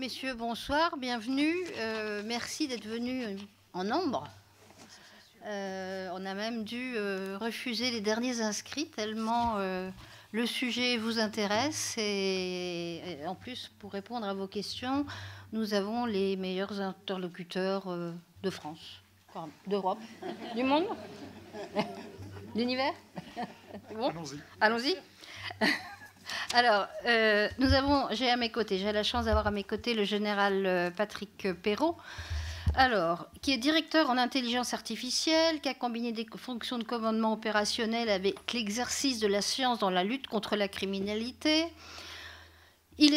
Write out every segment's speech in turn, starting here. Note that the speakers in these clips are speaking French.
messieurs, bonsoir, bienvenue. Merci d'être venus en nombre. On a même dû refuser les derniers inscrits tellement le sujet vous intéresse. Et en plus, pour répondre à vos questions, nous avons les meilleurs interlocuteurs de France, enfin, d'Europe, du monde, d'univers. Bon, allons-y. Alors, j'ai à mes côtés, j'ai la chance d'avoir à mes côtés le général Patrick Perrault, alors, qui est directeur en intelligence artificielle, qui a combiné des fonctions de commandement opérationnel avec l'exercice de la science dans la lutte contre la criminalité. Il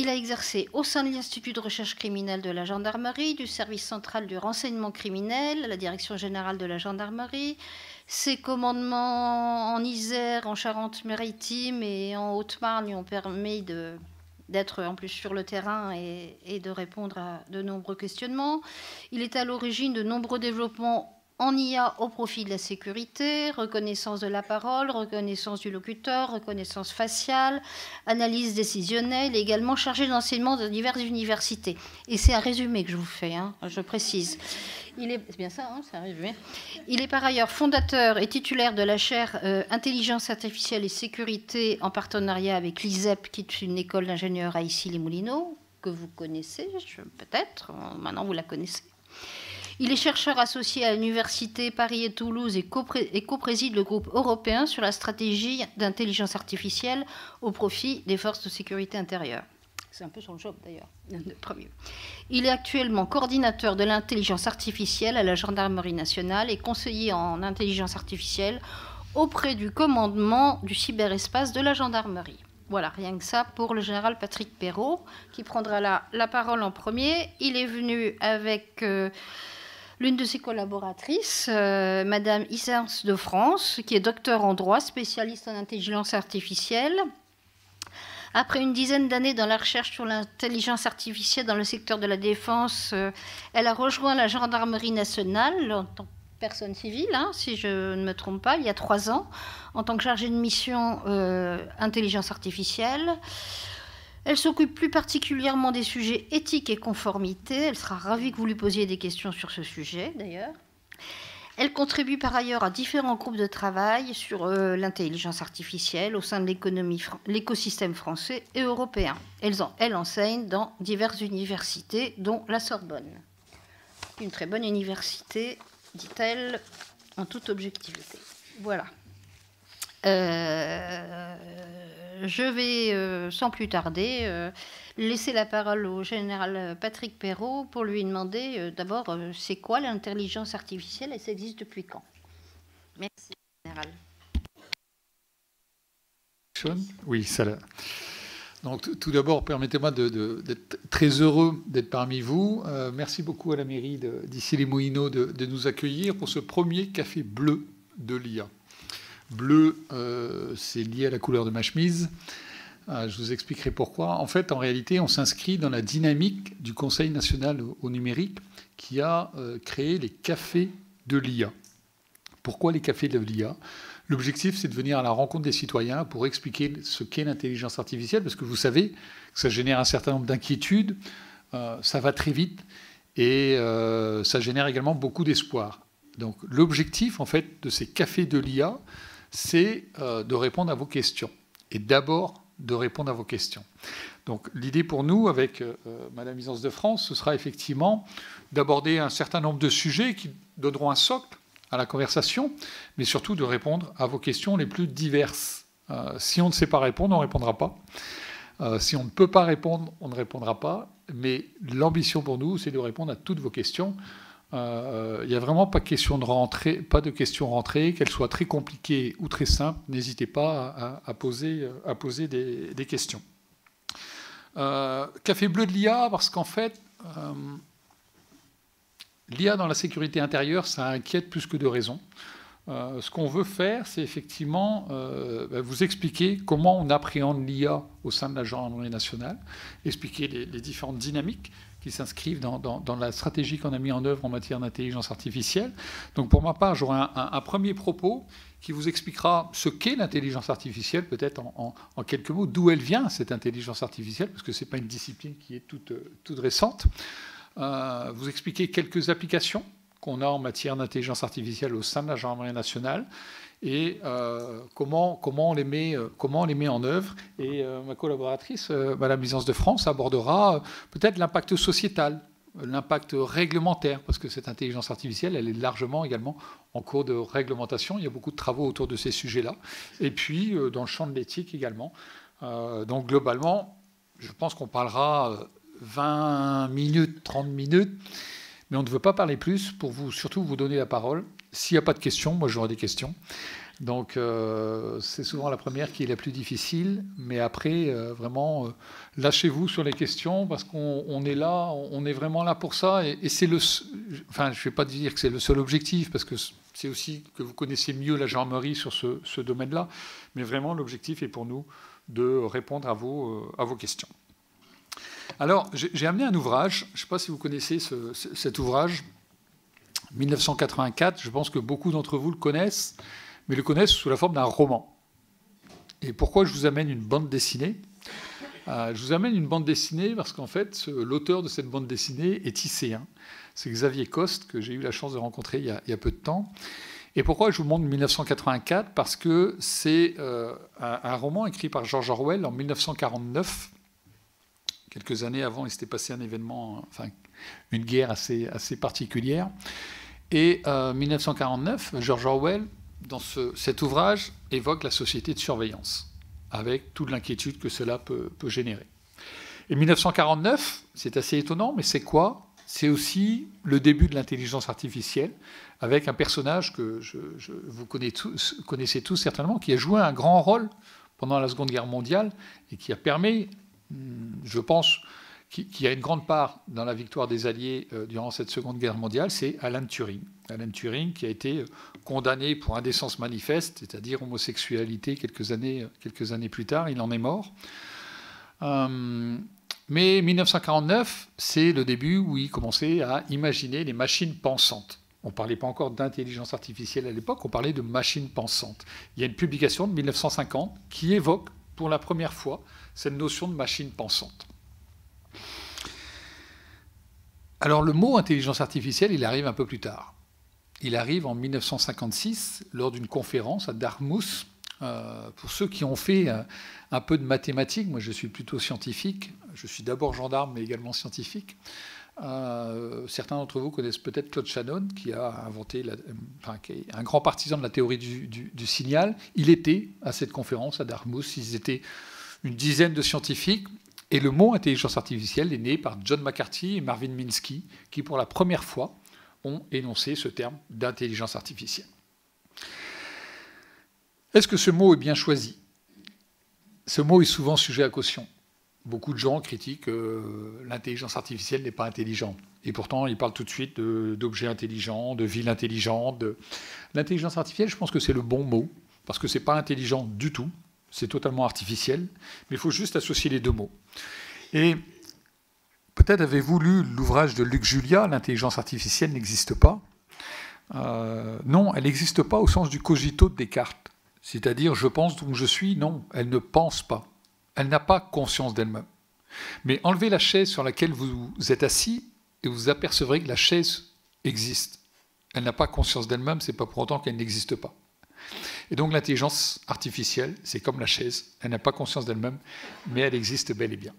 a exercé au sein de l'Institut de recherche criminelle de la gendarmerie, du service central du renseignement criminel, à la direction générale de la gendarmerie. Ses commandements en Isère, en Charente-Maritime et en Haute-Marne lui ont permis d'être en plus sur le terrain et de répondre à de nombreux questionnements. Il est à l'origine de nombreux développements en IA au profit de la sécurité, reconnaissance de la parole, reconnaissance du locuteur, reconnaissance faciale, analyse décisionnelle, et également chargé d'enseignement dans diverses universités. Et c'est un résumé que je vous fais, hein, je précise. C'est bien ça, hein, c'est un résumé. Il est par ailleurs fondateur et titulaire de la chaire Intelligence artificielle et sécurité en partenariat avec l'ISEP, qui est une école d'ingénieurs à Issy-les-Moulineaux, que vous connaissez peut-être, maintenant vous la connaissez. Il est chercheur associé à l'Université Paris et Toulouse et co-préside le groupe européen sur la stratégie d'intelligence artificielle au profit des forces de sécurité intérieure. C'est un peu son job d'ailleurs. Il est actuellement coordinateur de l'intelligence artificielle à la Gendarmerie nationale et conseiller en intelligence artificielle auprès du commandement du cyberespace de la gendarmerie. Voilà, rien que ça pour le général Patrick Perrault, qui prendra la parole en premier. Il est venu avec l'une de ses collaboratrices, Madame Isers de France, qui est docteur en droit, spécialiste en intelligence artificielle. Après une dizaine d'années dans la recherche sur l'intelligence artificielle dans le secteur de la défense, elle a rejoint la gendarmerie nationale en tant que personne civile, hein, si je ne me trompe pas, il y a 3 ans, en tant que chargée de mission intelligence artificielle. Elle s'occupe plus particulièrement des sujets éthiques et conformité. Elle sera ravie que vous lui posiez des questions sur ce sujet, d'ailleurs. Elle contribue par ailleurs à différents groupes de travail sur l'intelligence artificielle au sein de l'écosystème français et européen. Elle enseigne dans diverses universités, dont la Sorbonne. Une très bonne université, dit-elle, en toute objectivité. Voilà. Je vais, sans plus tarder, laisser la parole au général Patrick Perrault pour lui demander d'abord c'est quoi l'intelligence artificielle et ça existe depuis quand? Merci, général. Oui, ça l'a. Donc, tout d'abord, permettez-moi d'être très heureux d'être parmi vous. Merci beaucoup à la mairie d'Issy-les-Moulineaux de nous accueillir pour ce premier café bleu de l'IA. Bleu, c'est lié à la couleur de ma chemise. Je vous expliquerai pourquoi. En fait, en réalité, on s'inscrit dans la dynamique du Conseil national au numérique qui a créé les cafés de l'IA. Pourquoi les cafés de l'IA? L'objectif, c'est de venir à la rencontre des citoyens pour expliquer ce qu'est l'intelligence artificielle, parce que vous savez que ça génère un certain nombre d'inquiétudes, ça va très vite, et ça génère également beaucoup d'espoir. Donc l'objectif, en fait, de ces cafés de l'IA, c'est de répondre à vos questions. Et d'abord, de répondre à vos questions. Donc l'idée pour nous, avec Madame Isers de France, ce sera effectivement d'aborder un certain nombre de sujets qui donneront un socle à la conversation, mais surtout de répondre à vos questions les plus diverses. Si on ne sait pas répondre, on ne répondra pas. Si on ne peut pas répondre, on ne répondra pas. Mais l'ambition pour nous, c'est de répondre à toutes vos questions. Il n'y a vraiment pas de questions rentrées, qu'elles soient très compliquées ou très simples. N'hésitez pas à poser des questions. Café bleu de l'IA, parce qu'en fait, l'IA dans la sécurité intérieure, ça inquiète plus que de raison. Ce qu'on veut faire, c'est effectivement vous expliquer comment on appréhende l'IA au sein de la gendarmerie nationale, expliquer les différentes dynamiques qui s'inscrivent dans la stratégie qu'on a mis en œuvre en matière d'intelligence artificielle. Donc pour ma part, j'aurai un premier propos qui vous expliquera ce qu'est l'intelligence artificielle, peut-être en quelques mots, d'où elle vient, cette intelligence artificielle, parce que ce n'est pas une discipline qui est toute récente. Vous expliquer quelques applications qu'on a en matière d'intelligence artificielle au sein de la gendarmerie nationale et comment on les met en œuvre. Et ma collaboratrice, Madame Lysance de France, abordera peut-être l'impact sociétal, l'impact réglementaire, parce que cette intelligence artificielle, elle est largement également en cours de réglementation. Il y a beaucoup de travaux autour de ces sujets-là. Et puis, dans le champ de l'éthique également. Donc, globalement, je pense qu'on parlera 20 minutes, 30 minutes. Mais on ne veut pas parler plus pour surtout vous donner la parole. S'il n'y a pas de questions, moi j'aurai des questions. Donc c'est souvent la première qui est la plus difficile. Mais après, vraiment, lâchez-vous sur les questions parce qu'on est là, on est vraiment là pour ça. Et c'est enfin, je ne vais pas dire que c'est le seul objectif parce que c'est aussi que vous connaissiez mieux la gendarmerie sur ce domaine-là. Mais vraiment, l'objectif est pour nous de répondre à vos questions. Alors, j'ai amené un ouvrage, je ne sais pas si vous connaissez cet ouvrage, 1984, je pense que beaucoup d'entre vous le connaissent, mais le connaissent sous la forme d'un roman. Et pourquoi je vous amène une bande dessinée ? Je vous amène une bande dessinée parce qu'en fait, l'auteur de cette bande dessinée est tisséen. C'est Xavier Coste, que j'ai eu la chance de rencontrer il y a peu de temps. Et pourquoi je vous montre 1984 ? Parce que c'est un roman écrit par George Orwell en 1949. Quelques années avant, il s'était passé un événement, enfin une guerre assez particulière. Et 1949, George Orwell, dans cet ouvrage, évoque la société de surveillance, avec toute l'inquiétude que cela peut générer. Et 1949, c'est assez étonnant, mais c'est quoi ? C'est aussi le début de l'intelligence artificielle, avec un personnage que vous connaissez tous certainement, qui a joué un grand rôle pendant la Seconde Guerre mondiale et qui a permis, je pense, qu'il y a une grande part dans la victoire des Alliés durant cette Seconde Guerre mondiale, c'est Alan Turing. Alan Turing qui a été condamné pour indécence manifeste, c'est-à-dire homosexualité quelques années plus tard, il en est mort. Mais 1949, c'est le début où il commençait à imaginer les machines pensantes. On ne parlait pas encore d'intelligence artificielle à l'époque, on parlait de machines pensantes. Il y a une publication de 1950 qui évoque pour la première fois cette notion de machine pensante. Alors le mot intelligence artificielle, il arrive un peu plus tard. Il arrive en 1956 lors d'une conférence à Dartmouth. Pour ceux qui ont fait un peu de mathématiques, moi je suis plutôt scientifique, je suis d'abord gendarme mais également scientifique. Certains d'entre vous connaissent peut-être Claude Shannon qui a inventé, qui est un grand partisan de la théorie du signal. Il était à cette conférence à Dartmouth, ils étaient une dizaine de scientifiques. Et le mot intelligence artificielle est né par John McCarthy et Marvin Minsky, qui pour la première fois ont énoncé ce terme d'intelligence artificielle. Est-ce que ce mot est bien choisi ? Ce mot est souvent sujet à caution. Beaucoup de gens critiquent que l'intelligence artificielle n'est pas intelligente. Et pourtant, ils parlent tout de suite d'objets intelligents, de villes intelligentes. L'intelligence artificielle, je pense que c'est le bon mot, parce que ce n'est pas intelligent du tout. C'est totalement artificiel, mais il faut juste associer les deux mots. Et peut-être avez-vous lu l'ouvrage de Luc Julia, « L'intelligence artificielle n'existe pas ». Non, elle n'existe pas au sens du cogito de Descartes. C'est-à-dire, je pense donc je suis. Non, elle ne pense pas. Elle n'a pas conscience d'elle-même. Mais enlevez la chaise sur laquelle vous êtes assis et vous apercevrez que la chaise existe. Elle n'a pas conscience d'elle-même, ce n'est pas pour autant qu'elle n'existe pas. Et donc l'intelligence artificielle, c'est comme la chaise, elle n'a pas conscience d'elle-même, mais elle existe bel et bien.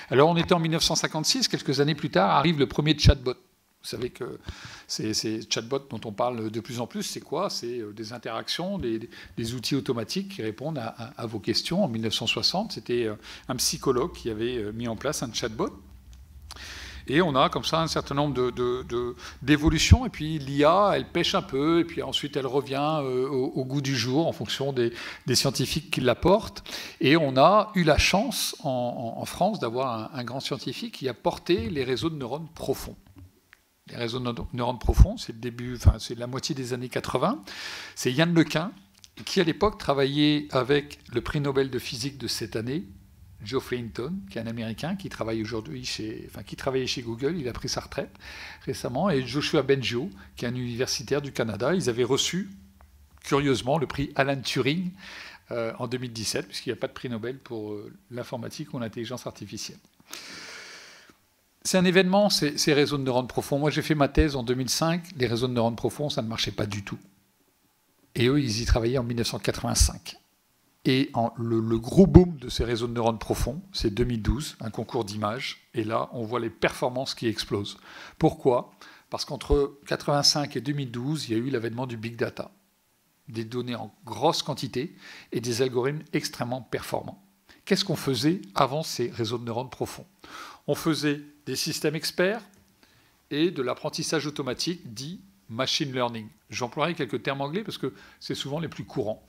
Alors on était en 1956, quelques années plus tard, arrive le premier chatbot. Vous savez que ces chatbots dont on parle de plus en plus, c'est quoi ? C'est des interactions, des outils automatiques qui répondent à vos questions. En 1960, c'était un psychologue qui avait mis en place un chatbot. Et on a comme ça un certain nombre d'évolutions. Et puis l'IA, elle pêche un peu, et puis ensuite elle revient au goût du jour en fonction des scientifiques qui l'apportent. Et on a eu la chance en France d'avoir un grand scientifique qui a porté les réseaux de neurones profonds. les réseaux de neurones profonds, c'est le début, enfin c'est la moitié des années 80. C'est Yann LeCun qui à l'époque travaillait avec le prix Nobel de physique de cette année, Geoffrey Hinton, qui est un Américain qui travaille aujourd'hui qui travaillait chez Google, il a pris sa retraite récemment, et Joshua Bengio, qui est un universitaire du Canada. Ils avaient reçu, curieusement, le prix Alan Turing en 2017, puisqu'il n'y a pas de prix Nobel pour l'informatique ou l'intelligence artificielle. C'est un événement, ces réseaux de neurones profonds. Moi, j'ai fait ma thèse en 2005. Les réseaux de neurones profonds, ça ne marchait pas du tout. Et eux, ils y travaillaient en 1985. Et le gros boom de ces réseaux de neurones profonds, c'est 2012, un concours d'images. Et là, on voit les performances qui explosent. Pourquoi ? Parce qu'entre 1985 et 2012, il y a eu l'avènement du big data. Des données en grosse quantité et des algorithmes extrêmement performants. Qu'est-ce qu'on faisait avant ces réseaux de neurones profonds ? On faisait des systèmes experts et de l'apprentissage automatique dit machine learning. J'emploierai quelques termes anglais parce que c'est souvent les plus courants.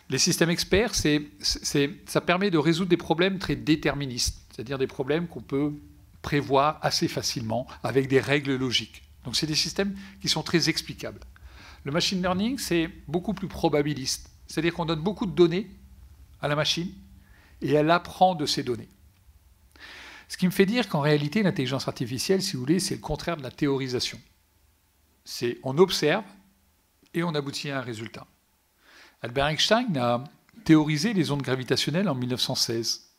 Les systèmes experts, ça permet de résoudre des problèmes très déterministes, c'est-à-dire des problèmes qu'on peut prévoir assez facilement avec des règles logiques. Donc c'est des systèmes qui sont très explicables. Le machine learning, c'est beaucoup plus probabiliste, c'est-à-dire qu'on donne beaucoup de données à la machine et elle apprend de ces données. Ce qui me fait dire qu'en réalité, l'intelligence artificielle, si vous voulez, c'est le contraire de la théorisation. C'est on observe et on aboutit à un résultat. Albert Einstein a théorisé les ondes gravitationnelles en 1916.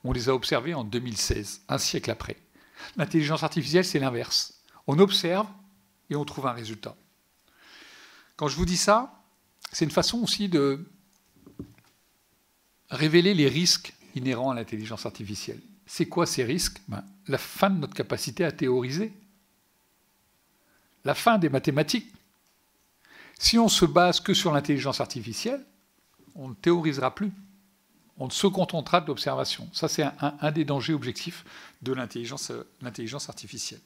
On les a observées en 2016, un siècle après. L'intelligence artificielle, c'est l'inverse. On observe et on trouve un résultat. Quand je vous dis ça, c'est une façon aussi de révéler les risques inhérents à l'intelligence artificielle. C'est quoi ces risques ? La fin de notre capacité à théoriser. La fin des mathématiques. Si on se base que sur l'intelligence artificielle, on ne théorisera plus. On se contentera de l'observation. Ça, c'est un des dangers objectifs de l'intelligence artificielle.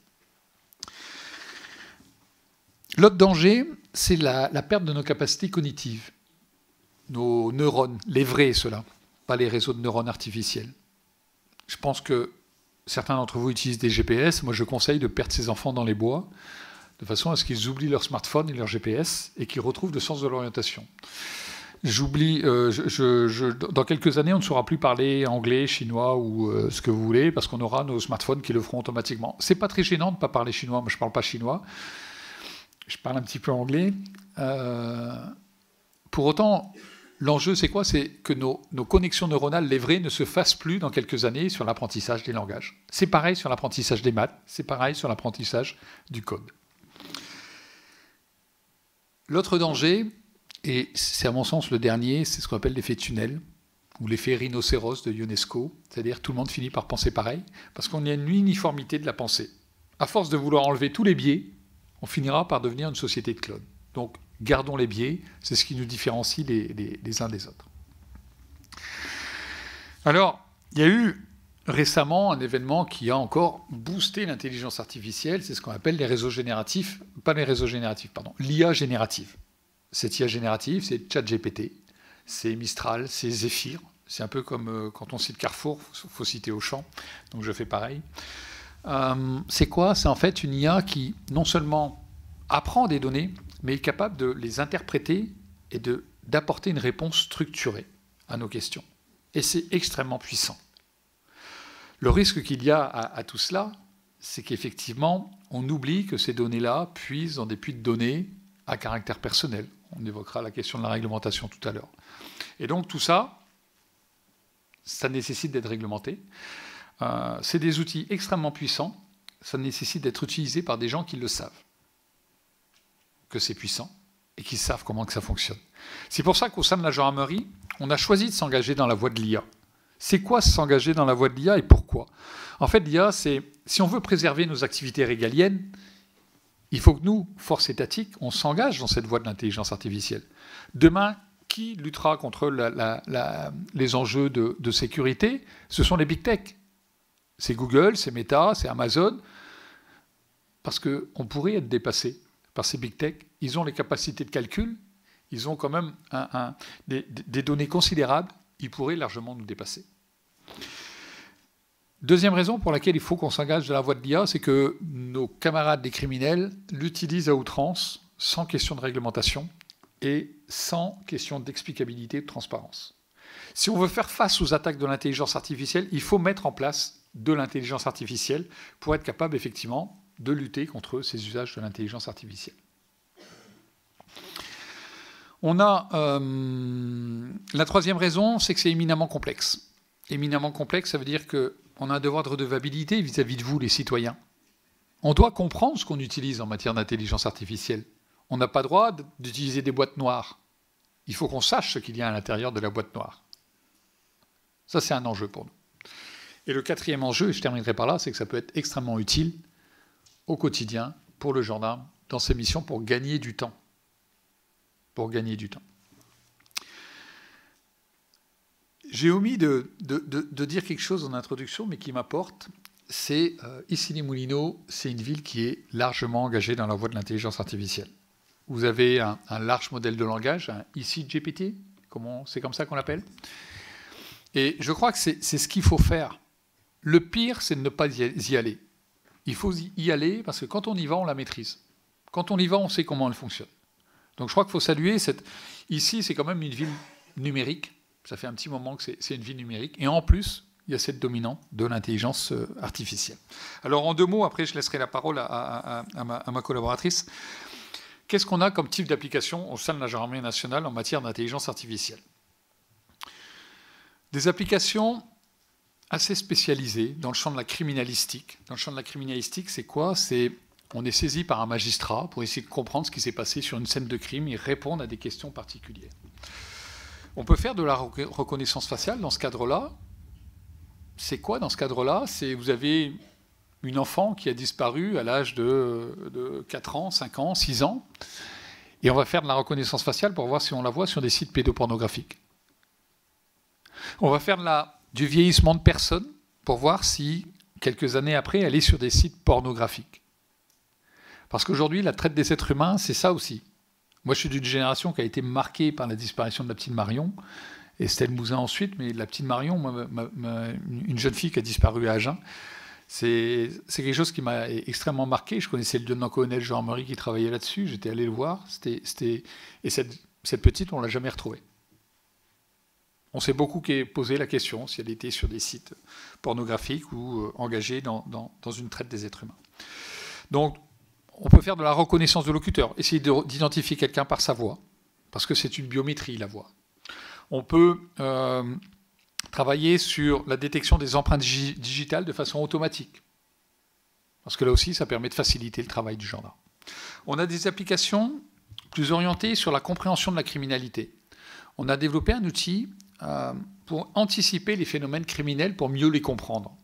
L'autre danger, c'est la perte de nos capacités cognitives. Nos neurones, les vrais, ceux-là, pas les réseaux de neurones artificiels. Je pense que certains d'entre vous utilisent des GPS. Moi, je conseille de perdre ses enfants dans les bois, de façon à ce qu'ils oublient leur smartphone et leur GPS et qu'ils retrouvent le sens de l'orientation. Dans quelques années, on ne saura plus parler anglais, chinois ou ce que vous voulez, parce qu'on aura nos smartphones qui le feront automatiquement. C'est pas très gênant de ne pas parler chinois. Moi, je ne parle pas chinois. Je parle un petit peu anglais. Pour autant, l'enjeu, c'est quoi ? C'est que nos connexions neuronales, les vraies, ne se fassent plus dans quelques années sur l'apprentissage des langages. C'est pareil sur l'apprentissage des maths, c'est pareil sur l'apprentissage du code. L'autre danger, et c'est à mon sens le dernier, c'est ce qu'on appelle l'effet tunnel, ou l'effet rhinocéros de Ionesco, c'est-à-dire tout le monde finit par penser pareil, parce qu'on y a une uniformité de la pensée. À force de vouloir enlever tous les biais, on finira par devenir une société de clones. Donc, gardons les biais, c'est ce qui nous différencie les uns des autres. Alors, il y a eu récemment un événement qui a encore boosté l'intelligence artificielle, c'est ce qu'on appelle les réseaux génératifs, pas les réseaux génératifs, pardon, l'IA générative. Cette IA générative, c'est ChatGPT, c'est Mistral, c'est Zephyr, c'est un peu comme quand on cite Carrefour, il faut citer Auchan, donc je fais pareil. C'est quoi ? C'est en fait une IA qui non seulement apprend des données, mais est capable de les interpréter et d'apporter une réponse structurée à nos questions. Et c'est extrêmement puissant. Le risque qu'il y a à tout cela, c'est qu'effectivement, on oublie que ces données-là puisent dans des puits de données à caractère personnel. On évoquera la question de la réglementation tout à l'heure. Et donc tout ça, ça nécessite d'être réglementé. C'est des outils extrêmement puissants. Ça nécessite d'être utilisé par des gens qui le savent, que c'est puissant, et qui savent comment que ça fonctionne. C'est pour ça qu'au sein de la gendarmerie, on a choisi de s'engager dans la voie de l'IA. C'est quoi s'engager dans la voie de l'IA et pourquoi ? En fait, l'IA, c'est si on veut préserver nos activités régaliennes, il faut que nous, forces étatiques, on s'engage dans cette voie de l'intelligence artificielle. Demain, qui luttera contre les enjeux de sécurité ? Ce sont les big tech. C'est Google, c'est Meta, c'est Amazon. Parce qu'on pourrait être dépassé par ces big tech. Ils ont les capacités de calcul, ils ont quand même des données considérables, ils pourraient largement nous dépasser. Deuxième raison pour laquelle il faut qu'on s'engage dans la voie de l'IA, c'est que nos camarades des criminels l'utilisent à outrance, sans question de réglementation et sans question d'explicabilité et de transparence. Si on veut faire face aux attaques de l'intelligence artificielle, il faut mettre en place de l'intelligence artificielle pour être capable effectivement de lutter contre ces usages de l'intelligence artificielle. On a la troisième raison, c'est que c'est éminemment complexe. Éminemment complexe, ça veut dire qu'on a un devoir de redevabilité vis-à-vis de vous, les citoyens. On doit comprendre ce qu'on utilise en matière d'intelligence artificielle. On n'a pas le droit d'utiliser des boîtes noires. Il faut qu'on sache ce qu'il y a à l'intérieur de la boîte noire. Ça, c'est un enjeu pour nous. Et le quatrième enjeu, et je terminerai par là, c'est que ça peut être extrêmement utile au quotidien pour le gendarme dans ses missions pour gagner du temps. Pour gagner du temps. J'ai omis de dire quelque chose en introduction, mais qui m'apporte, c'est Issy-les-Moulineaux, c'est une ville qui est largement engagée dans la voie de l'intelligence artificielle. Vous avez un large modèle de langage, un ICGPT, c'est comme ça qu'on l'appelle. Et je crois que c'est ce qu'il faut faire. Le pire, c'est de ne pas y aller. Il faut y aller parce que quand on y va, on la maîtrise. Quand on y va, on sait comment elle fonctionne. Donc je crois qu'il faut saluer Ici, c'est quand même une ville numérique. Ça fait un petit moment que c'est une ville numérique. Et en plus, il y a cette dominante de l'intelligence artificielle. Alors en deux mots, après je laisserai la parole à ma collaboratrice. Qu'est-ce qu'on a comme type d'application au sein de la gendarmerie nationale en matière d'intelligence artificielle? Des applications assez spécialisées dans le champ de la criminalistique. Dans le champ de la criminalistique, c'est quoi? On est saisi par un magistrat pour essayer de comprendre ce qui s'est passé sur une scène de crime et répondre à des questions particulières. On peut faire de la reconnaissance faciale dans ce cadre-là. C'est quoi dans ce cadre-là? Vous avez une enfant qui a disparu à l'âge de 4 ans, 5 ans, 6 ans, et on va faire de la reconnaissance faciale pour voir si on la voit sur des sites pédopornographiques. On va faire du vieillissement de personnes pour voir si, quelques années après, elle est sur des sites pornographiques. Parce qu'aujourd'hui, la traite des êtres humains, c'est ça aussi. Moi, je suis d'une génération qui a été marquée par la disparition de la petite Marion, et Estelle Mouzin ensuite, mais la petite Marion, une jeune fille qui a disparu à Agen, c'est quelque chose qui m'a extrêmement marqué. Je connaissais le lieutenant-colonel Jean-Marie qui travaillait là-dessus, j'étais allé le voir, et cette petite, on ne l'a jamais retrouvée. On s'est beaucoup posé la question si elle était sur des sites pornographiques ou engagée dans une traite des êtres humains. Donc, on peut faire de la reconnaissance de locuteur, essayer d'identifier quelqu'un par sa voix, parce que c'est une biométrie, la voix. On peut travailler sur la détection des empreintes digitales de façon automatique, parce que là aussi, ça permet de faciliter le travail du gendarme. On a des applications plus orientées sur la compréhension de la criminalité. On a développé un outil pour anticiper les phénomènes criminels, pour mieux les comprendre.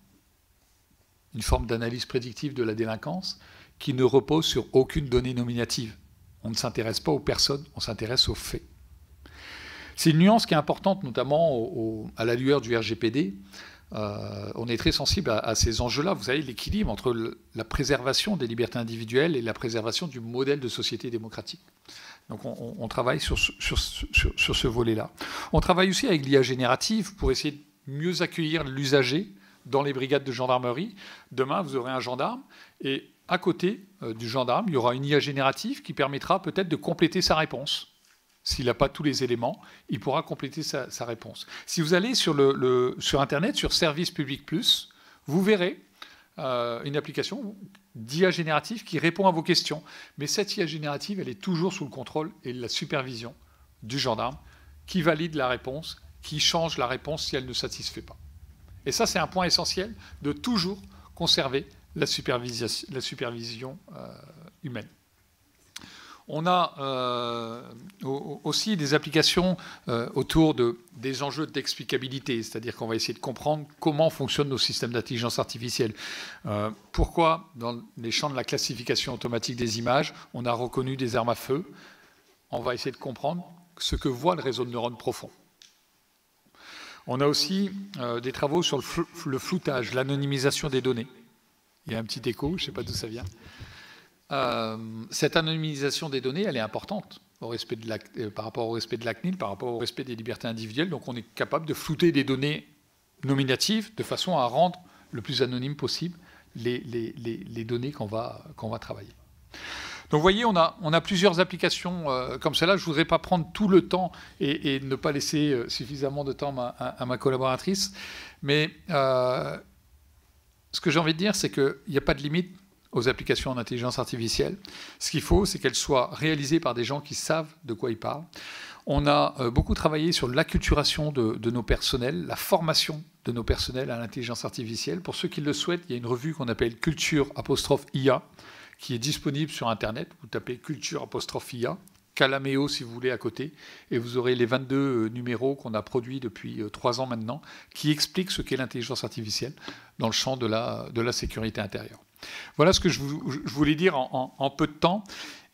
Une forme d'analyse prédictive de la délinquance qui ne repose sur aucune donnée nominative. On ne s'intéresse pas aux personnes, on s'intéresse aux faits. C'est une nuance qui est importante, notamment à la lueur du RGPD. On est très sensible à ces enjeux-là. Vous savez, l'équilibre entre la préservation des libertés individuelles et la préservation du modèle de société démocratique. Donc on travaille sur ce volet-là. On travaille aussi avec l'IA générative pour essayer de mieux accueillir l'usager dans les brigades de gendarmerie. Demain, vous aurez un gendarme et à côté du gendarme, il y aura une IA générative qui permettra peut-être de compléter sa réponse. S'il n'a pas tous les éléments, il pourra compléter sa réponse. Si vous allez sur Internet, sur Service Public Plus, vous verrez une application d'IA générative qui répond à vos questions. Mais cette IA générative, elle est toujours sous le contrôle et la supervision du gendarme qui valide la réponse, qui change la réponse si elle ne satisfait pas. Et ça, c'est un point essentiel de toujours conserver la supervision humaine. On a aussi des applications autour des enjeux d'explicabilité, c'est-à-dire qu'on va essayer de comprendre comment fonctionnent nos systèmes d'intelligence artificielle. Pourquoi, dans les champs de la classification automatique des images, on a reconnu des armes à feu. On va essayer de comprendre ce que voit le réseau de neurones profond. On a aussi des travaux sur le floutage, l'anonymisation des données. Il y a un petit écho, je ne sais pas d'où ça vient. Cette anonymisation des données, elle est importante par rapport au respect de la CNIL, par rapport au respect des libertés individuelles. Donc on est capable de flouter des données nominatives de façon à rendre le plus anonyme possible les données qu'on va travailler. Donc vous voyez, on a plusieurs applications comme celle-là. Je ne voudrais pas prendre tout le temps et ne pas laisser suffisamment de temps à ma collaboratrice. Mais ce que j'ai envie de dire, c'est qu'il n'y a pas de limite aux applications en intelligence artificielle. Ce qu'il faut, c'est qu'elles soient réalisées par des gens qui savent de quoi ils parlent. On a beaucoup travaillé sur l'acculturation de nos personnels, la formation de nos personnels à l'intelligence artificielle. Pour ceux qui le souhaitent, il y a une revue qu'on appelle Culture_IA, qui est disponible sur Internet. Vous tapez Culture_IA, Calameo si vous voulez à côté, et vous aurez les 22 numéros qu'on a produits depuis 3 ans maintenant, qui expliquent ce qu'est l'intelligence artificielle dans le champ de la sécurité intérieure. Voilà ce que je voulais dire en peu de temps.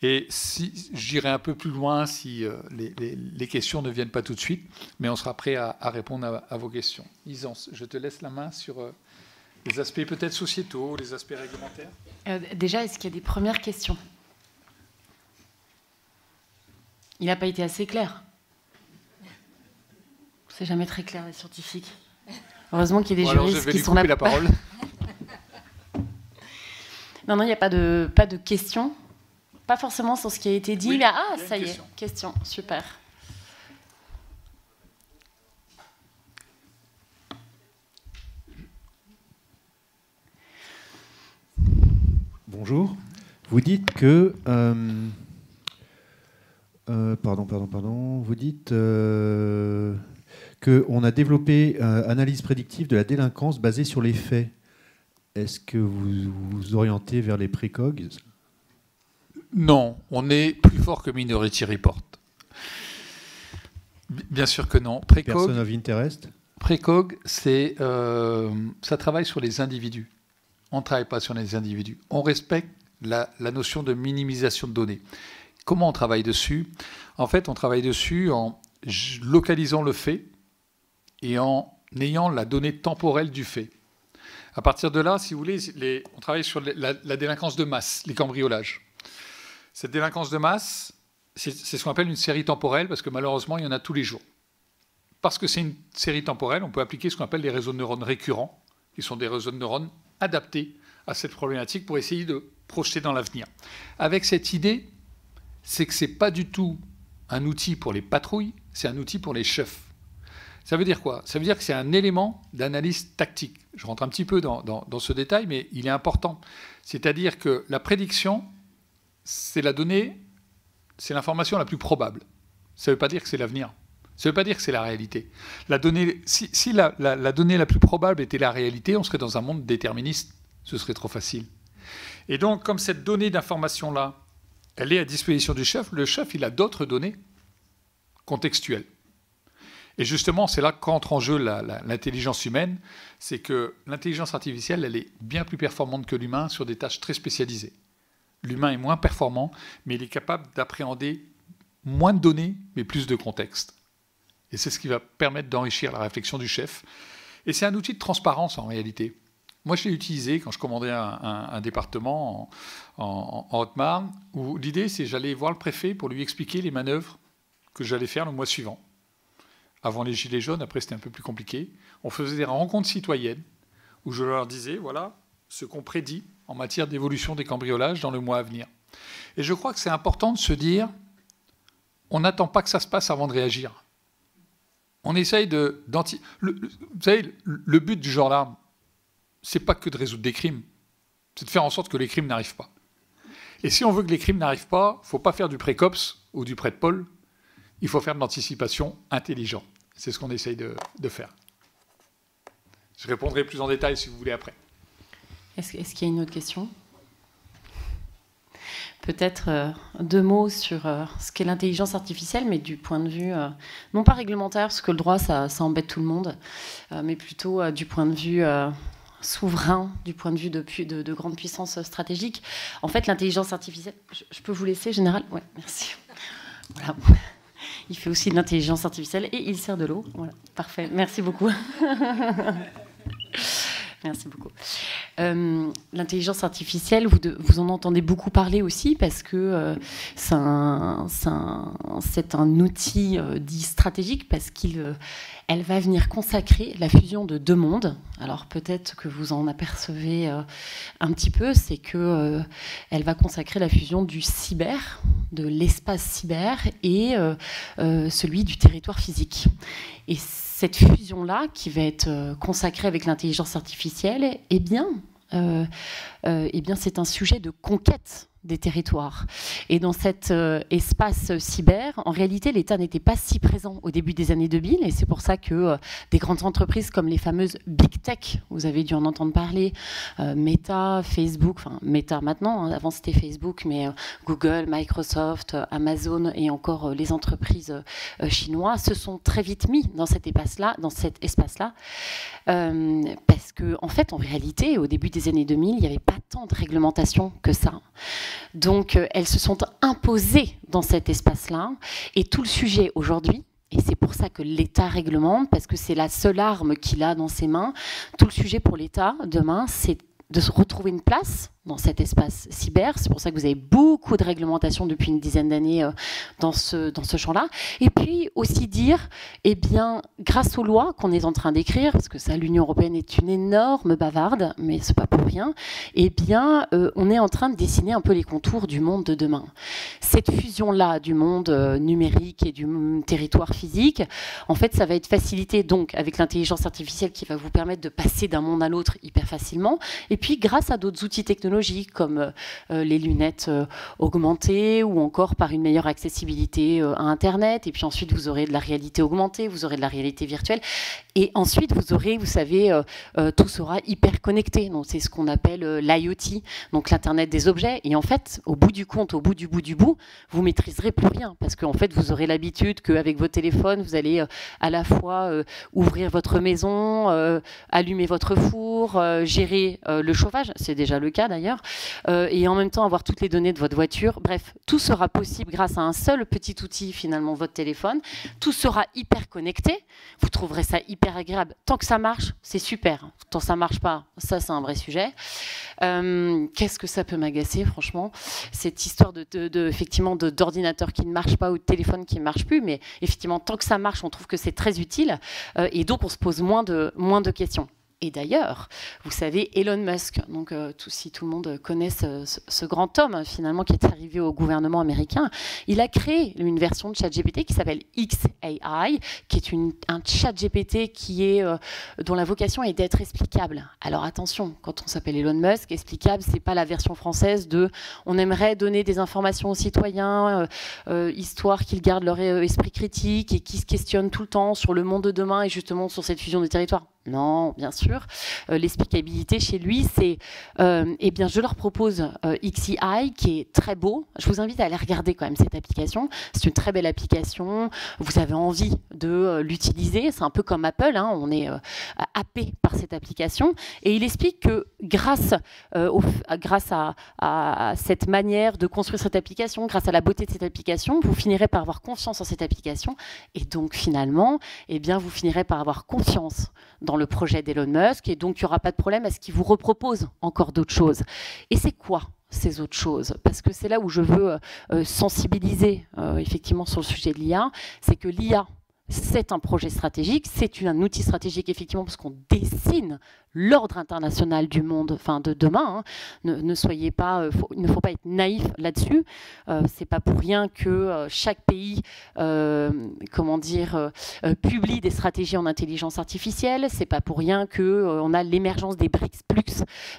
Et si j'irai un peu plus loin si les questions ne viennent pas tout de suite, mais on sera prêt à répondre à vos questions. Isance, je te laisse la main sur les aspects peut-être sociétaux, les aspects réglementaires. Déjà, est-ce qu'il y a des premières questions? Il n'a pas été assez clair. C'est jamais très clair, les scientifiques. Heureusement qu'il y a des juristes qui sont là. La parole. Non, il n'y a pas de questions. Pas forcément sur ce qui a été dit. Oui, mais ça y est, question. Super. Bonjour. Vous dites que... Vous dites qu'on a développé analyse prédictive de la délinquance basée sur les faits. Est-ce que vous vous orientez vers les précogs? Non, on est plus fort que Minority Report. Bien sûr que non. Person of interest. Précog, ça travaille sur les individus. On ne travaille pas sur les individus. On respecte la notion de minimisation de données. Comment on travaille dessus? En fait, on travaille dessus en localisant le fait et en ayant la donnée temporelle du fait. À partir de là, si vous voulez, on travaille sur la délinquance de masse, les cambriolages. Cette délinquance de masse, c'est ce qu'on appelle une série temporelle, parce que malheureusement, il y en a tous les jours. Parce que c'est une série temporelle, on peut appliquer ce qu'on appelle les réseaux de neurones récurrents, qui sont des réseaux de neurones adaptés à cette problématique pour essayer de projeter dans l'avenir. Avec cette idée, c'est que ce n'est pas du tout un outil pour les patrouilles, c'est un outil pour les chefs. Ça veut dire quoi? Ça veut dire que c'est un élément d'analyse tactique. Je rentre un petit peu dans ce détail, mais il est important. C'est-à-dire que la prédiction, c'est la donnée, c'est l'information la plus probable. Ça ne veut pas dire que c'est l'avenir. Ça ne veut pas dire que c'est la réalité. La donnée, si la donnée la plus probable était la réalité, on serait dans un monde déterministe. Ce serait trop facile. Et donc, comme cette donnée d'information-là, elle est à disposition du chef, le chef, il a d'autres données contextuelles. Et justement, c'est là qu'entre en jeu l'intelligence humaine, c'est que l'intelligence artificielle, elle est bien plus performante que l'humain sur des tâches très spécialisées. L'humain est moins performant, mais il est capable d'appréhender moins de données, mais plus de contexte. Et c'est ce qui va permettre d'enrichir la réflexion du chef. Et c'est un outil de transparence en réalité. Moi, je l'ai utilisé quand je commandais un département en Haute-Marne, où l'idée, c'est j'allais voir le préfet pour lui expliquer les manœuvres que j'allais faire le mois suivant. Avant les Gilets jaunes, après c'était un peu plus compliqué. On faisait des rencontres citoyennes où je leur disais, voilà ce qu'on prédit en matière d'évolution des cambriolages dans le mois à venir. Et je crois que c'est important de se dire, on n'attend pas que ça se passe avant de réagir. On essaye vous savez, le but du gendarme, c'est pas que de résoudre des crimes, c'est de faire en sorte que les crimes n'arrivent pas. Et si on veut que les crimes n'arrivent pas, il ne faut pas faire du pré-cops ou du pré-pol, il faut faire de l'anticipation intelligente. C'est ce qu'on essaye de faire. Je répondrai plus en détail si vous voulez après. Est-ce qu'il y a une autre question? Peut-être 2 mots sur ce qu'est l'intelligence artificielle, mais du point de vue, non pas réglementaire, parce que le droit, ça embête tout le monde, mais plutôt du point de vue souverain, du point de vue de grande puissance stratégique. En fait, l'intelligence artificielle... Je peux vous laisser, Général? Oui, merci. Voilà. Il fait aussi de l'intelligence artificielle et il sert de l'eau. Voilà, parfait. Merci beaucoup. Merci beaucoup. L'intelligence artificielle, vous en entendez beaucoup parler aussi parce que c'est un outil dit stratégique parce qu'elle va venir consacrer la fusion de deux mondes. Alors peut-être que vous en apercevez un petit peu, c'est que elle va consacrer la fusion du cyber, de l'espace cyber et celui du territoire physique. Et cette fusion-là, qui va être consacrée avec l'intelligence artificielle, eh bien, c'est un sujet de conquête des territoires. Et dans cet espace cyber, en réalité, l'État n'était pas si présent au début des années 2000, et c'est pour ça que des grandes entreprises comme les fameuses Big Tech, vous avez dû en entendre parler, Meta, Facebook, enfin Meta maintenant, hein, avant c'était Facebook, mais Google, Microsoft, Amazon et encore les entreprises chinoises se sont très vite mis dans cet espace-là, parce que en fait, en réalité, au début des années 2000, il n'y avait pas tant de réglementation que ça. Donc, elles se sont imposées dans cet espace-là. Et tout le sujet aujourd'hui, et c'est pour ça que l'État réglemente, parce que c'est la seule arme qu'il a dans ses mains, tout le sujet pour l'État, demain, c'est de se retrouver une place dans cet espace cyber. C'est pour ça que vous avez beaucoup de réglementations depuis une dizaine d'années dans ce champ-là. Et puis aussi dire, eh bien, grâce aux lois qu'on est en train d'écrire, parce que ça, l'Union européenne est une énorme bavarde, mais c'est pas pour rien, eh bien, on est en train de dessiner un peu les contours du monde de demain. Cette fusion-là du monde numérique et du territoire physique, en fait, ça va être facilité donc avec l'intelligence artificielle qui va vous permettre de passer d'un monde à l'autre hyper facilement. Et puis, grâce à d'autres outils technologiques comme les lunettes augmentées ou encore par une meilleure accessibilité à Internet. Et puis ensuite, vous aurez de la réalité augmentée, vous aurez de la réalité virtuelle. Et ensuite, vous aurez, vous savez, tout sera hyper connecté. Donc, c'est ce qu'on appelle l'IoT, donc l'Internet des objets. Et en fait, au bout du compte, au bout du bout, vous maîtriserez plus rien. Parce qu'en fait, vous aurez l'habitude qu'avec votre téléphone, vous allez à la fois ouvrir votre maison, allumer votre four, gérer le chauffage. C'est déjà le cas d'ailleurs. Et en même temps, avoir toutes les données de votre voiture. Bref, tout sera possible grâce à un seul petit outil, finalement, votre téléphone. Tout sera hyper connecté. Vous trouverez ça hyper agréable. Tant que ça marche, c'est super. Tant que ça marche pas, ça, c'est un vrai sujet. Qu'est-ce que ça peut m'agacer, franchement, cette histoire effectivement, d'ordinateur qui ne marche pas ou de téléphone qui ne marche plus. Mais effectivement, tant que ça marche, on trouve que c'est très utile. Et donc, on se pose moins de questions. Et d'ailleurs, vous savez, Elon Musk, donc si tout le monde connaît ce grand homme finalement qui est arrivé au gouvernement américain, il a créé une version de ChatGPT qui s'appelle XAI, qui est un ChatGPT dont la vocation est d'être explicable. Alors attention, quand on s'appelle Elon Musk, explicable, c'est pas la version française de on aimerait donner des informations aux citoyens, histoire qu'ils gardent leur esprit critique et qu'ils se questionnent tout le temps sur le monde de demain et justement sur cette fusion des territoires. Non, bien sûr. L'explicabilité chez lui, c'est, eh bien, je leur propose XAI qui est très beau. Je vous invite à aller regarder quand même cette application. C'est une très belle application. Vous avez envie de l'utiliser. C'est un peu comme Apple. Hein. On est happé par cette application. Et il explique que grâce à cette manière de construire cette application, grâce à la beauté de cette application, vous finirez par avoir confiance en cette application. Et donc finalement, eh bien, vous finirez par avoir confiance dans le projet d'Elon Musk, et donc il n'y aura pas de problème à ce qu'il vous repropose encore d'autres choses. Et c'est quoi ces autres choses? Parce que c'est là où je veux sensibiliser effectivement sur le sujet de l'IA, c'est que l'IA, c'est un projet stratégique, c'est un outil stratégique effectivement parce qu'on dessine l'ordre international du monde, enfin de demain. Hein. Ne soyez pas, il ne faut pas être naïf là-dessus. C'est pas pour rien que chaque pays, publie des stratégies en intelligence artificielle. C'est pas pour rien que on a l'émergence des BRICS+.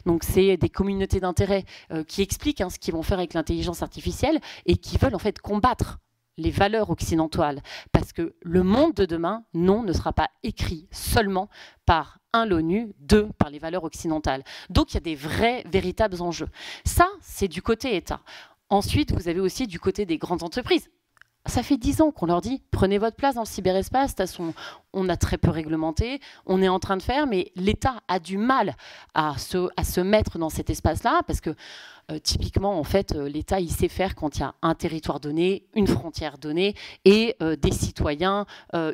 Donc c'est des communautés d'intérêt qui expliquent ce qu'ils vont faire avec l'intelligence artificielle et qui veulent en fait combattre les valeurs occidentales, parce que le monde de demain, non, ne sera pas écrit seulement par l'ONU, par les valeurs occidentales. Donc il y a des véritables enjeux. Ça, c'est du côté État. Ensuite, vous avez aussi du côté des grandes entreprises. Ça fait 10 ans qu'on leur dit, prenez votre place dans le cyberespace, on a très peu réglementé, on est en train de faire, mais l'État a du mal à se mettre dans cet espace-là, parce que typiquement, en fait, l'État, il sait faire quand il y a un territoire donné, une frontière donnée, et des citoyens,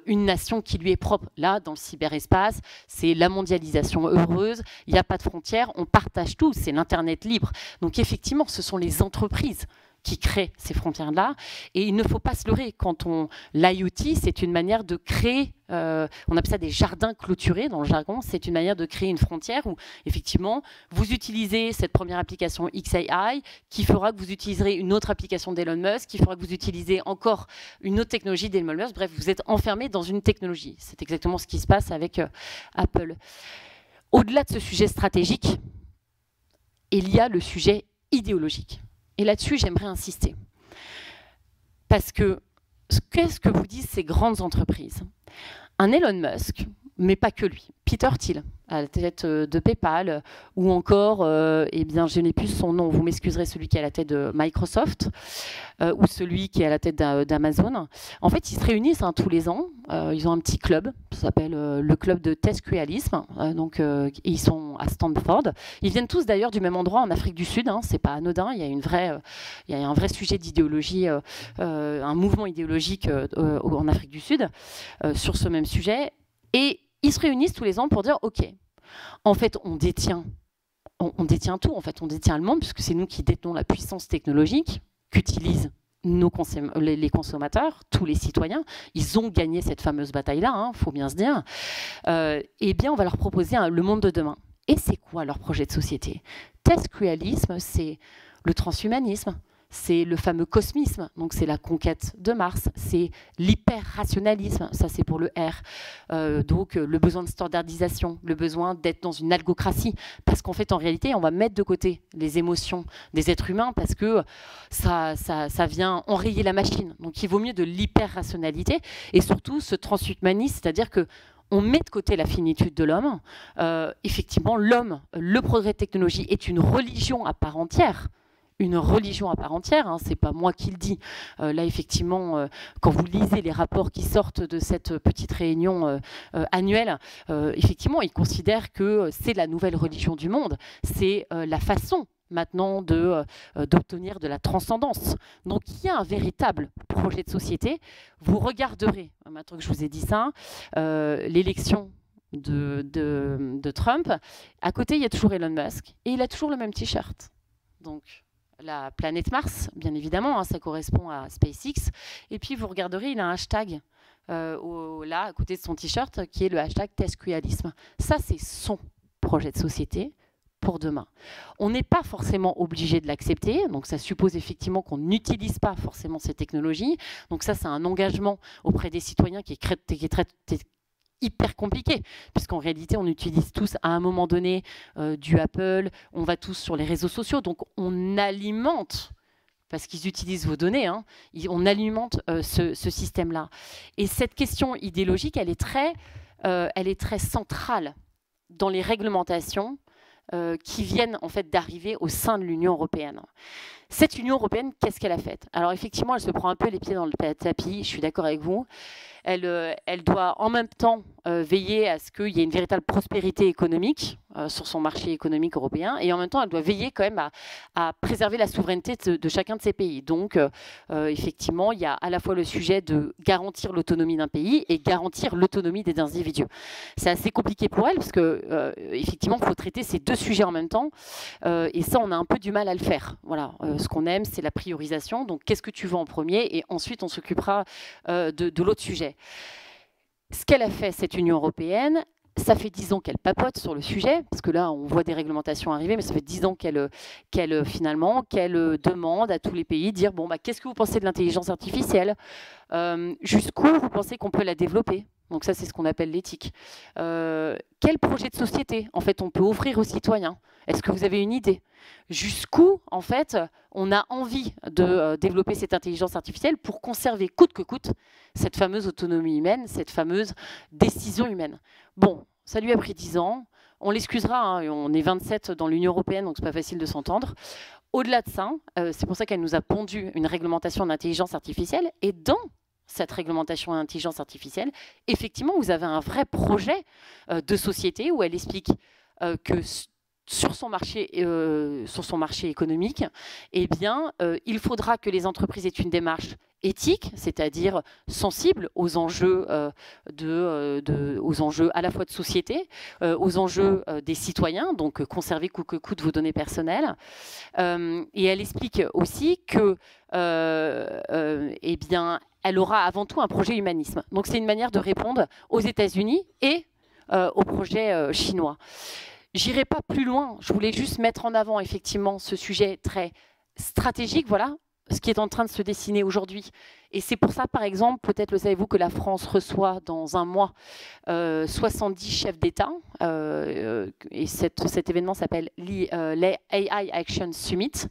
une nation qui lui est propre. Là, dans le cyberespace, c'est la mondialisation heureuse, il n'y a pas de frontières, on partage tout, c'est l'Internet libre. Donc effectivement, ce sont les entreprises qui créent ces frontières-là. Et il ne faut pas se leurrer. L'IoT, c'est une manière de créer, on appelle ça des jardins clôturés dans le jargon, c'est une manière de créer une frontière où, effectivement, vous utilisez cette première application XAI qui fera que vous utiliserez une autre application d'Elon Musk, qui fera que vous utilisez encore une autre technologie d'Elon Musk. Bref, vous êtes enfermé dans une technologie. C'est exactement ce qui se passe avec Apple. Au-delà de ce sujet stratégique, il y a le sujet idéologique. Et là-dessus, j'aimerais insister. Parce que, qu'est-ce que vous disent ces grandes entreprises? Un Elon Musk, mais pas que lui, Peter Thiel, à la tête de PayPal, ou encore, eh bien, je n'ai plus son nom, vous m'excuserez, celui qui est à la tête de Microsoft, ou celui qui est à la tête d'Amazon. En fait, ils se réunissent tous les ans, ils ont un petit club, ça s'appelle le club de TESCREALISM, ils sont à Stanford. Ils viennent tous d'ailleurs du même endroit en Afrique du Sud, c'est pas anodin, il y a un vrai sujet d'idéologie, un mouvement idéologique en Afrique du Sud sur ce même sujet, et ils se réunissent tous les ans pour dire, OK, en fait, on détient tout, en fait, on détient le monde, puisque c'est nous qui détenons la puissance technologique qu'utilisent les consommateurs, tous les citoyens. Ils ont gagné cette fameuse bataille-là, faut bien se dire. Eh bien, on va leur proposer le monde de demain. Et c'est quoi leur projet de société? TESCREALISM, c'est le transhumanisme, c'est le fameux cosmisme, donc c'est la conquête de Mars, c'est l'hyper-rationalisme, ça c'est pour le R, donc le besoin de standardisation, le besoin d'être dans une algocratie, parce qu'en fait en réalité on va mettre de côté les émotions des êtres humains parce que ça vient enrayer la machine, donc il vaut mieux de l'hyper-rationalité et surtout ce transhumanisme, c'est-à-dire que on met de côté la finitude de l'homme. Effectivement, l'homme, le progrès de technologie est une religion à part entière. Une religion à part entière, c'est pas moi qui le dis. Là, effectivement, quand vous lisez les rapports qui sortent de cette petite réunion annuelle, effectivement, ils considèrent que c'est la nouvelle religion du monde. C'est la façon maintenant d'obtenir de la transcendance. Donc, il y a un véritable projet de société. Vous regarderez, maintenant que je vous ai dit ça, l'élection de Trump. À côté, il y a toujours Elon Musk et il a toujours le même t-shirt. Donc, la planète Mars, bien évidemment, ça correspond à SpaceX. Et puis, vous regarderez, il a un hashtag là, à côté de son t-shirt, qui est le hashtag TESCREALISM. Ça, c'est son projet de société pour demain. On n'est pas forcément obligé de l'accepter, donc ça suppose effectivement qu'on n'utilise pas forcément ces technologies. Donc ça, c'est un engagement auprès des citoyens qui est très hyper compliqué, puisqu'en réalité, on utilise tous à un moment donné du Apple, on va tous sur les réseaux sociaux, donc on alimente, parce qu'ils utilisent vos données, on alimente ce système-là. Et cette question idéologique, elle est très centrale dans les réglementations qui viennent en fait d'arriver au sein de l'Union européenne. Cette Union européenne, qu'est-ce qu'elle a fait? Alors effectivement, elle se prend un peu les pieds dans le tapis, je suis d'accord avec vous. Elle doit en même temps veiller à ce qu'il y ait une véritable prospérité économique sur son marché économique européen, et en même temps, elle doit veiller quand même à préserver la souveraineté de chacun de ces pays. Donc, effectivement, il y a à la fois le sujet de garantir l'autonomie d'un pays et garantir l'autonomie des individus. C'est assez compliqué pour elle, parce que effectivement, il faut traiter ces deux sujets en même temps, et ça, on a un peu du mal à le faire. Voilà, ce qu'on aime, c'est la priorisation. Donc, qu'est-ce que tu veux en premier? Et ensuite, on s'occupera de l'autre sujet. Ce qu'elle a fait, cette Union européenne, ça fait 10 ans qu'elle papote sur le sujet, parce que là, on voit des réglementations arriver, mais ça fait 10 ans qu'elle demande à tous les pays de dire, bon, qu'est-ce que vous pensez de l'intelligence artificielle? Jusqu'où vous pensez qu'on peut la développer? Donc ça, c'est ce qu'on appelle l'éthique. Quel projet de société, en fait, on peut offrir aux citoyens? Est-ce que vous avez une idée? Jusqu'où, en fait, on a envie de développer cette intelligence artificielle pour conserver coûte que coûte cette fameuse autonomie humaine, cette fameuse décision humaine? Bon, ça lui a pris 10 ans. On l'excusera, on est 27 dans l'Union européenne, donc c'est pas facile de s'entendre. Au-delà de ça, c'est pour ça qu'elle nous a pondu une réglementation d'intelligence artificielle. Et dans cette réglementation d'intelligence artificielle, effectivement, vous avez un vrai projet de société où elle explique que sur son marché économique, eh bien, il faudra que les entreprises aient une démarche éthique, c'est-à-dire sensible aux enjeux, aux enjeux à la fois de société, aux enjeux des citoyens, donc conserver coûte que coûte vos données personnelles. Et elle explique aussi que, eh bien, elle aura avant tout un projet humanisme. Donc c'est une manière de répondre aux États-Unis et au projet chinois. J'irai pas plus loin, je voulais juste mettre en avant effectivement ce sujet très stratégique, voilà, ce qui est en train de se dessiner aujourd'hui. Et c'est pour ça, par exemple, peut-être le savez-vous, que la France reçoit dans un mois 70 chefs d'État, et cet événement s'appelle l'AI Action Summit.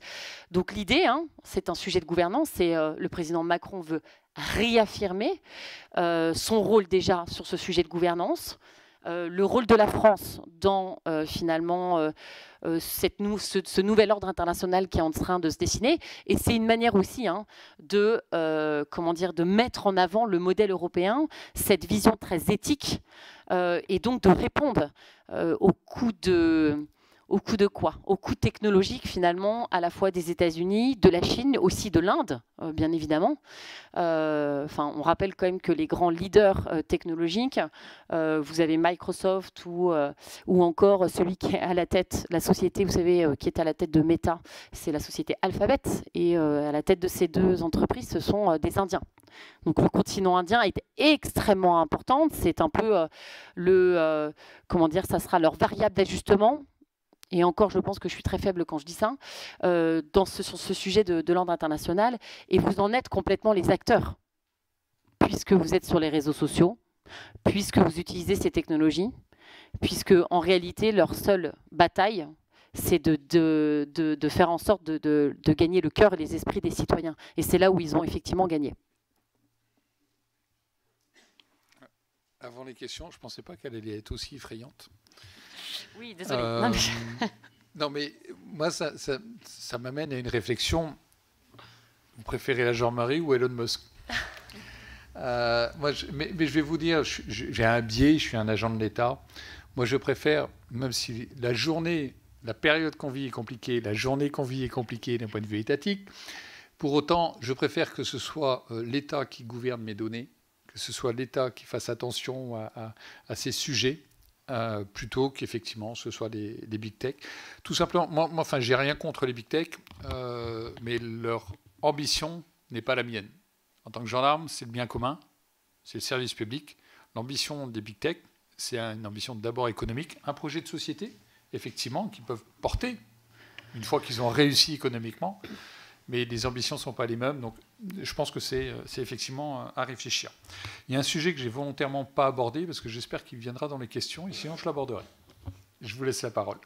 Donc l'idée, c'est un sujet de gouvernance, c'est le président Macron veut réaffirmer son rôle déjà sur ce sujet de gouvernance, le rôle de la France dans finalement ce nouvel ordre international qui est en train de se dessiner. Et c'est une manière aussi de mettre en avant le modèle européen, cette vision très éthique, et donc de répondre au coût de quoi? Au coût technologique finalement, à la fois des États-Unis, de la Chine, aussi de l'Inde, bien évidemment. On rappelle quand même que les grands leaders technologiques, vous avez Microsoft ou encore celui qui est à la tête, la société, vous savez, qui est à la tête de Meta, c'est la société Alphabet. Et à la tête de ces deux entreprises, ce sont des Indiens. Donc le continent indien est extrêmement important. C'est un peu ça sera leur variable d'ajustement. Et encore, je pense que je suis très faible quand je dis ça, sur ce sujet de l'ordre international. Et vous en êtes complètement les acteurs, puisque vous êtes sur les réseaux sociaux, puisque vous utilisez ces technologies, puisque en réalité, leur seule bataille, c'est de faire en sorte de gagner le cœur et les esprits des citoyens. Et c'est là où ils ont effectivement gagné. Avant les questions, je ne pensais pas qu'elle allait être aussi effrayante. Oui, désolé. Non, mais moi, ça m'amène à une réflexion. Vous préférez la Jean-Marie ou Elon Musk? Mais je vais vous dire, j'ai un biais, je suis un agent de l'État. Moi, je préfère, même si la période qu'on vit est compliquée, la journée qu'on vit est compliquée d'un point de vue étatique, pour autant, je préfère que ce soit l'État qui gouverne mes données, que ce soit l'État qui fasse attention à ces sujets, plutôt qu'effectivement ce soit des big tech. Tout simplement, moi j'ai rien contre les big tech, mais leur ambition n'est pas la mienne. En tant que gendarme, c'est le bien commun, c'est le service public. L'ambition des big tech, c'est une ambition d'abord économique, un projet de société, effectivement, qu'ils peuvent porter une fois qu'ils ont réussi économiquement, mais les ambitions ne sont pas les mêmes, donc je pense que c'est effectivement à réfléchir. Il y a un sujet que j'ai volontairement pas abordé, parce que j'espère qu'il viendra dans les questions, et sinon je l'aborderai. Je vous laisse la parole.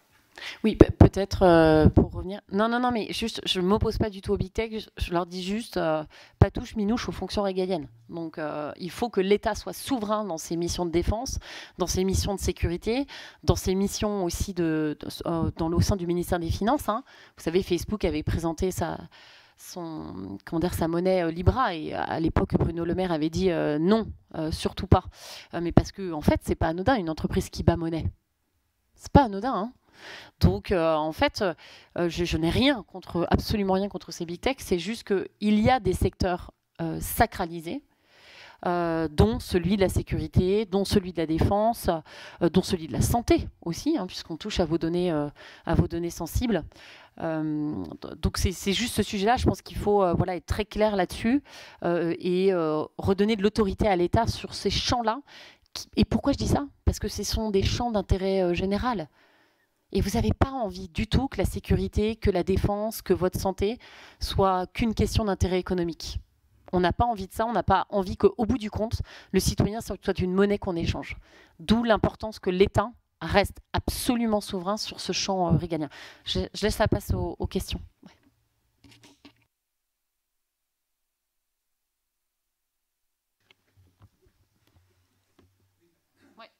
Oui, peut-être pour revenir... Non, mais juste, je ne m'oppose pas du tout au big tech, je leur dis juste, pas touche minouche aux fonctions régaliennes. Donc il faut que l'État soit souverain dans ses missions de défense, dans ses missions de sécurité, dans ses missions aussi au sein du ministère des Finances. Vous savez, Facebook avait présenté sa monnaie Libra, et à l'époque Bruno Le Maire avait dit non, surtout pas. Mais parce que en fait, c'est pas anodin une entreprise qui bat monnaie. C'est pas anodin, Donc, en fait, je n'ai absolument rien contre ces big tech. C'est juste qu'il y a des secteurs sacralisés, dont celui de la sécurité, dont celui de la défense, dont celui de la santé aussi, puisqu'on touche à vos données sensibles. Donc, c'est juste ce sujet-là. Je pense qu'il faut être très clair là-dessus et redonner de l'autorité à l'État sur ces champs-là. Et pourquoi je dis ça? Parce que ce sont des champs d'intérêt général. Et vous n'avez pas envie du tout que la sécurité, que la défense, que votre santé soit qu'une question d'intérêt économique. On n'a pas envie de ça, on n'a pas envie qu'au bout du compte, le citoyen soit une monnaie qu'on échange. D'où l'importance que l'État reste absolument souverain sur ce champ régalien. Je laisse la place aux questions. Ouais.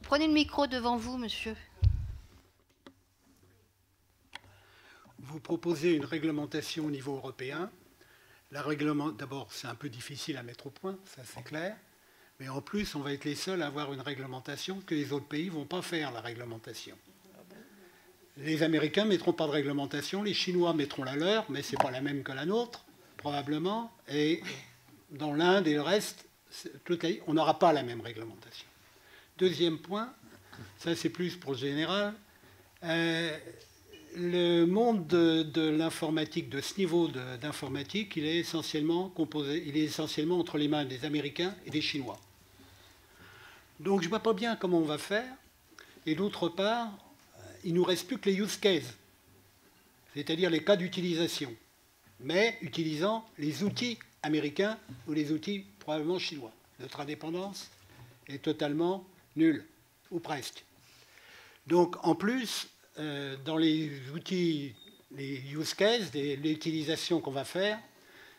Prenez le micro devant vous, monsieur. Vous proposez une réglementation au niveau européen. D'abord, c'est un peu difficile à mettre au point, ça c'est clair. Mais en plus, on va être les seuls à avoir une réglementation que les autres pays ne vont pas faire, la réglementation. Les Américains ne mettront pas de réglementation, les Chinois mettront la leur, mais ce n'est pas la même que la nôtre, probablement. Et dans l'Inde et le reste, on n'aura pas la même réglementation. Deuxième point, ça c'est plus pour le général. Le monde de l'informatique, de ce niveau d'informatique, il est essentiellement entre les mains des Américains et des Chinois. Donc je ne vois pas bien comment on va faire. Et d'autre part, il ne nous reste plus que les use cases, c'est-à-dire les cas d'utilisation, mais utilisant les outils américains ou les outils probablement chinois. Notre indépendance est totalement nulle, ou presque. Donc en plus, dans les outils, les use cases, l'utilisation qu'on va faire,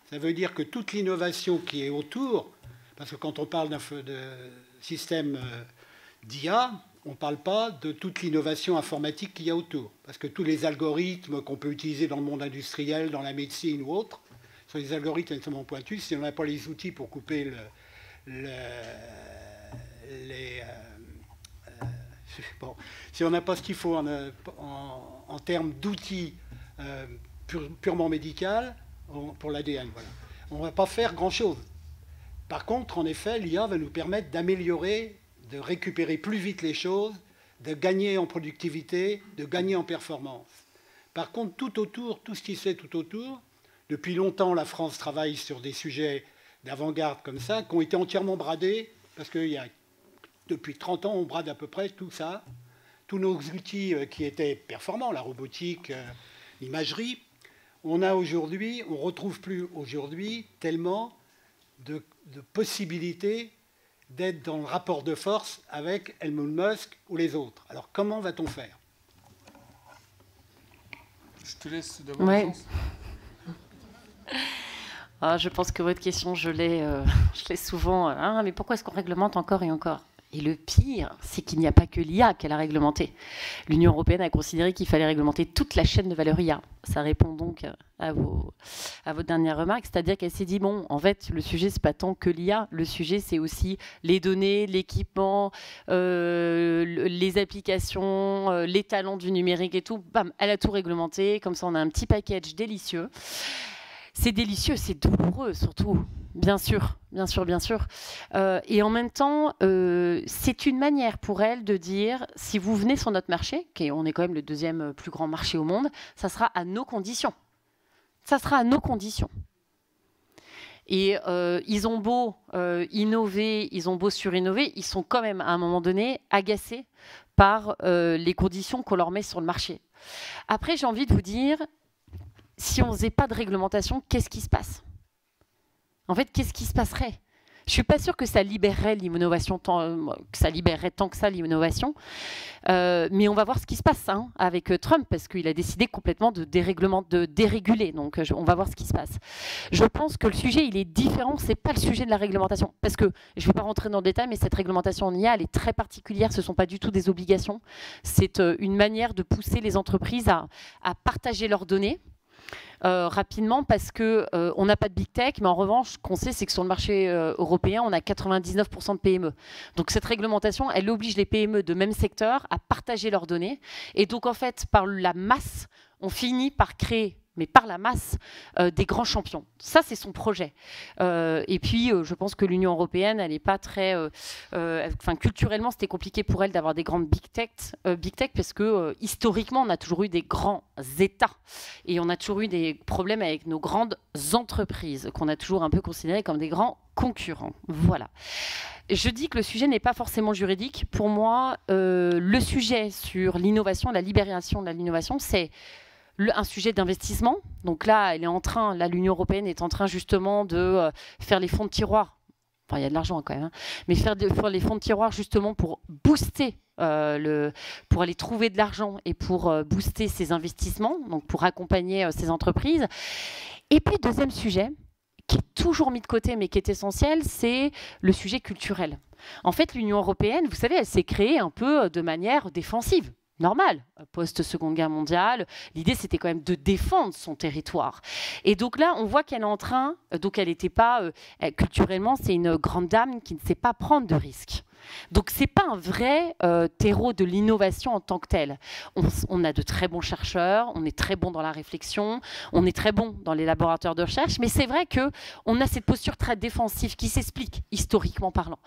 ça veut dire que toute l'innovation qui est autour, parce que quand on parle de système d'IA, on ne parle pas de toute l'innovation informatique qu'il y a autour. Parce que tous les algorithmes qu'on peut utiliser dans le monde industriel, dans la médecine ou autre, sont des algorithmes extrêmement pointus. Si on n'a pas les outils pour couper si on n'a pas ce qu'il faut en termes d'outils purement médicaux, pour l'ADN, voilà, on ne va pas faire grand-chose. Par contre, en effet, l'IA va nous permettre d'améliorer, de récupérer plus vite les choses, de gagner en productivité, de gagner en performance. Par contre, tout autour, tout ce qui se fait tout autour, depuis longtemps, la France travaille sur des sujets d'avant-garde comme ça, qui ont été entièrement bradés, parce que depuis 30 ans, on brade à peu près tout ça. Tous nos outils qui étaient performants, la robotique, l'imagerie, on retrouve plus aujourd'hui tellement de possibilités d'être dans le rapport de force avec Elon Musk ou les autres. Alors, comment va-t-on faire? Je te laisse d'abord. Ouais. Je pense que votre question, je l'ai souvent. Mais pourquoi est-ce qu'on réglemente encore et encore? Et le pire, c'est qu'il n'y a pas que l'IA qu'elle a réglementé. L'Union européenne a considéré qu'il fallait réglementer toute la chaîne de valeur IA. Ça répond donc à votre dernière remarque, c'est-à-dire qu'elle s'est dit, bon, en fait, le sujet, c'est pas tant que l'IA, le sujet, c'est aussi les données, l'équipement, les applications, les talents du numérique et tout. Bam, elle a tout réglementé, comme ça, on a un petit package délicieux. C'est délicieux, c'est douloureux surtout, bien sûr, bien sûr, bien sûr. Et en même temps, c'est une manière pour elle de dire, si vous venez sur notre marché, on est quand même le deuxième plus grand marché au monde, ça sera à nos conditions. Ça sera à nos conditions. Et ils ont beau innover, ils ont beau surinnover, ils sont quand même à un moment donné agacés par les conditions qu'on leur met sur le marché. Après, j'ai envie de vous dire, si on ne faisait pas de réglementation, qu'est-ce qui se passe? En fait, qu'est-ce qui se passerait? Je ne suis pas sûre que ça libérerait l'innovation, que ça libérerait tant que ça l'innovation. Mais on va voir ce qui se passe avec Trump, parce qu'il a décidé complètement de déréguler. Donc, on va voir ce qui se passe. Je pense que le sujet, il est différent. Ce n'est pas le sujet de la réglementation. Parce que, je ne vais pas rentrer dans le détail, mais cette réglementation en IA, elle est très particulière. Ce ne sont pas du tout des obligations. C'est une manière de pousser les entreprises à partager leurs données. Rapidement, parce qu'on n'a pas de big tech, mais en revanche, ce qu'on sait, c'est que sur le marché européen, on a 99% de PME. Donc cette réglementation, elle oblige les PME de même secteur à partager leurs données. Et donc en fait, par la masse, on finit par créer, mais par la masse, des grands champions. Ça, c'est son projet. Et puis, je pense que l'Union européenne, elle n'est pas très... culturellement, c'était compliqué pour elle d'avoir des grandes big tech parce que, historiquement, on a toujours eu des grands États. Et on a toujours eu des problèmes avec nos grandes entreprises, qu'on a toujours un peu considérées comme des grands concurrents. Voilà. Je dis que le sujet n'est pas forcément juridique. Pour moi, le sujet sur l'innovation, la libération de l'innovation, c'est un sujet d'investissement. Donc là, l'Union européenne est en train justement de faire les fonds de tiroir. Enfin, il y a de l'argent quand même, mais faire les fonds de tiroir justement pour booster, pour aller trouver de l'argent et pour booster ces investissements, donc pour accompagner ces entreprises. Et puis, deuxième sujet, qui est toujours mis de côté, mais qui est essentiel, c'est le sujet culturel. En fait, l'Union européenne, vous savez, elle s'est créée un peu de manière défensive. Normal, post-Seconde Guerre mondiale, l'idée c'était quand même de défendre son territoire. Et donc là, on voit qu'elle est en train, donc elle n'était pas, culturellement, c'est une grande dame qui ne sait pas prendre de risques. Donc c'est pas un vrai terreau de l'innovation en tant que tel. On a de très bons chercheurs, on est très bon dans la réflexion, on est très bon dans les laboratoires de recherche, mais c'est vrai qu'on a cette posture très défensive qui s'explique historiquement parlant.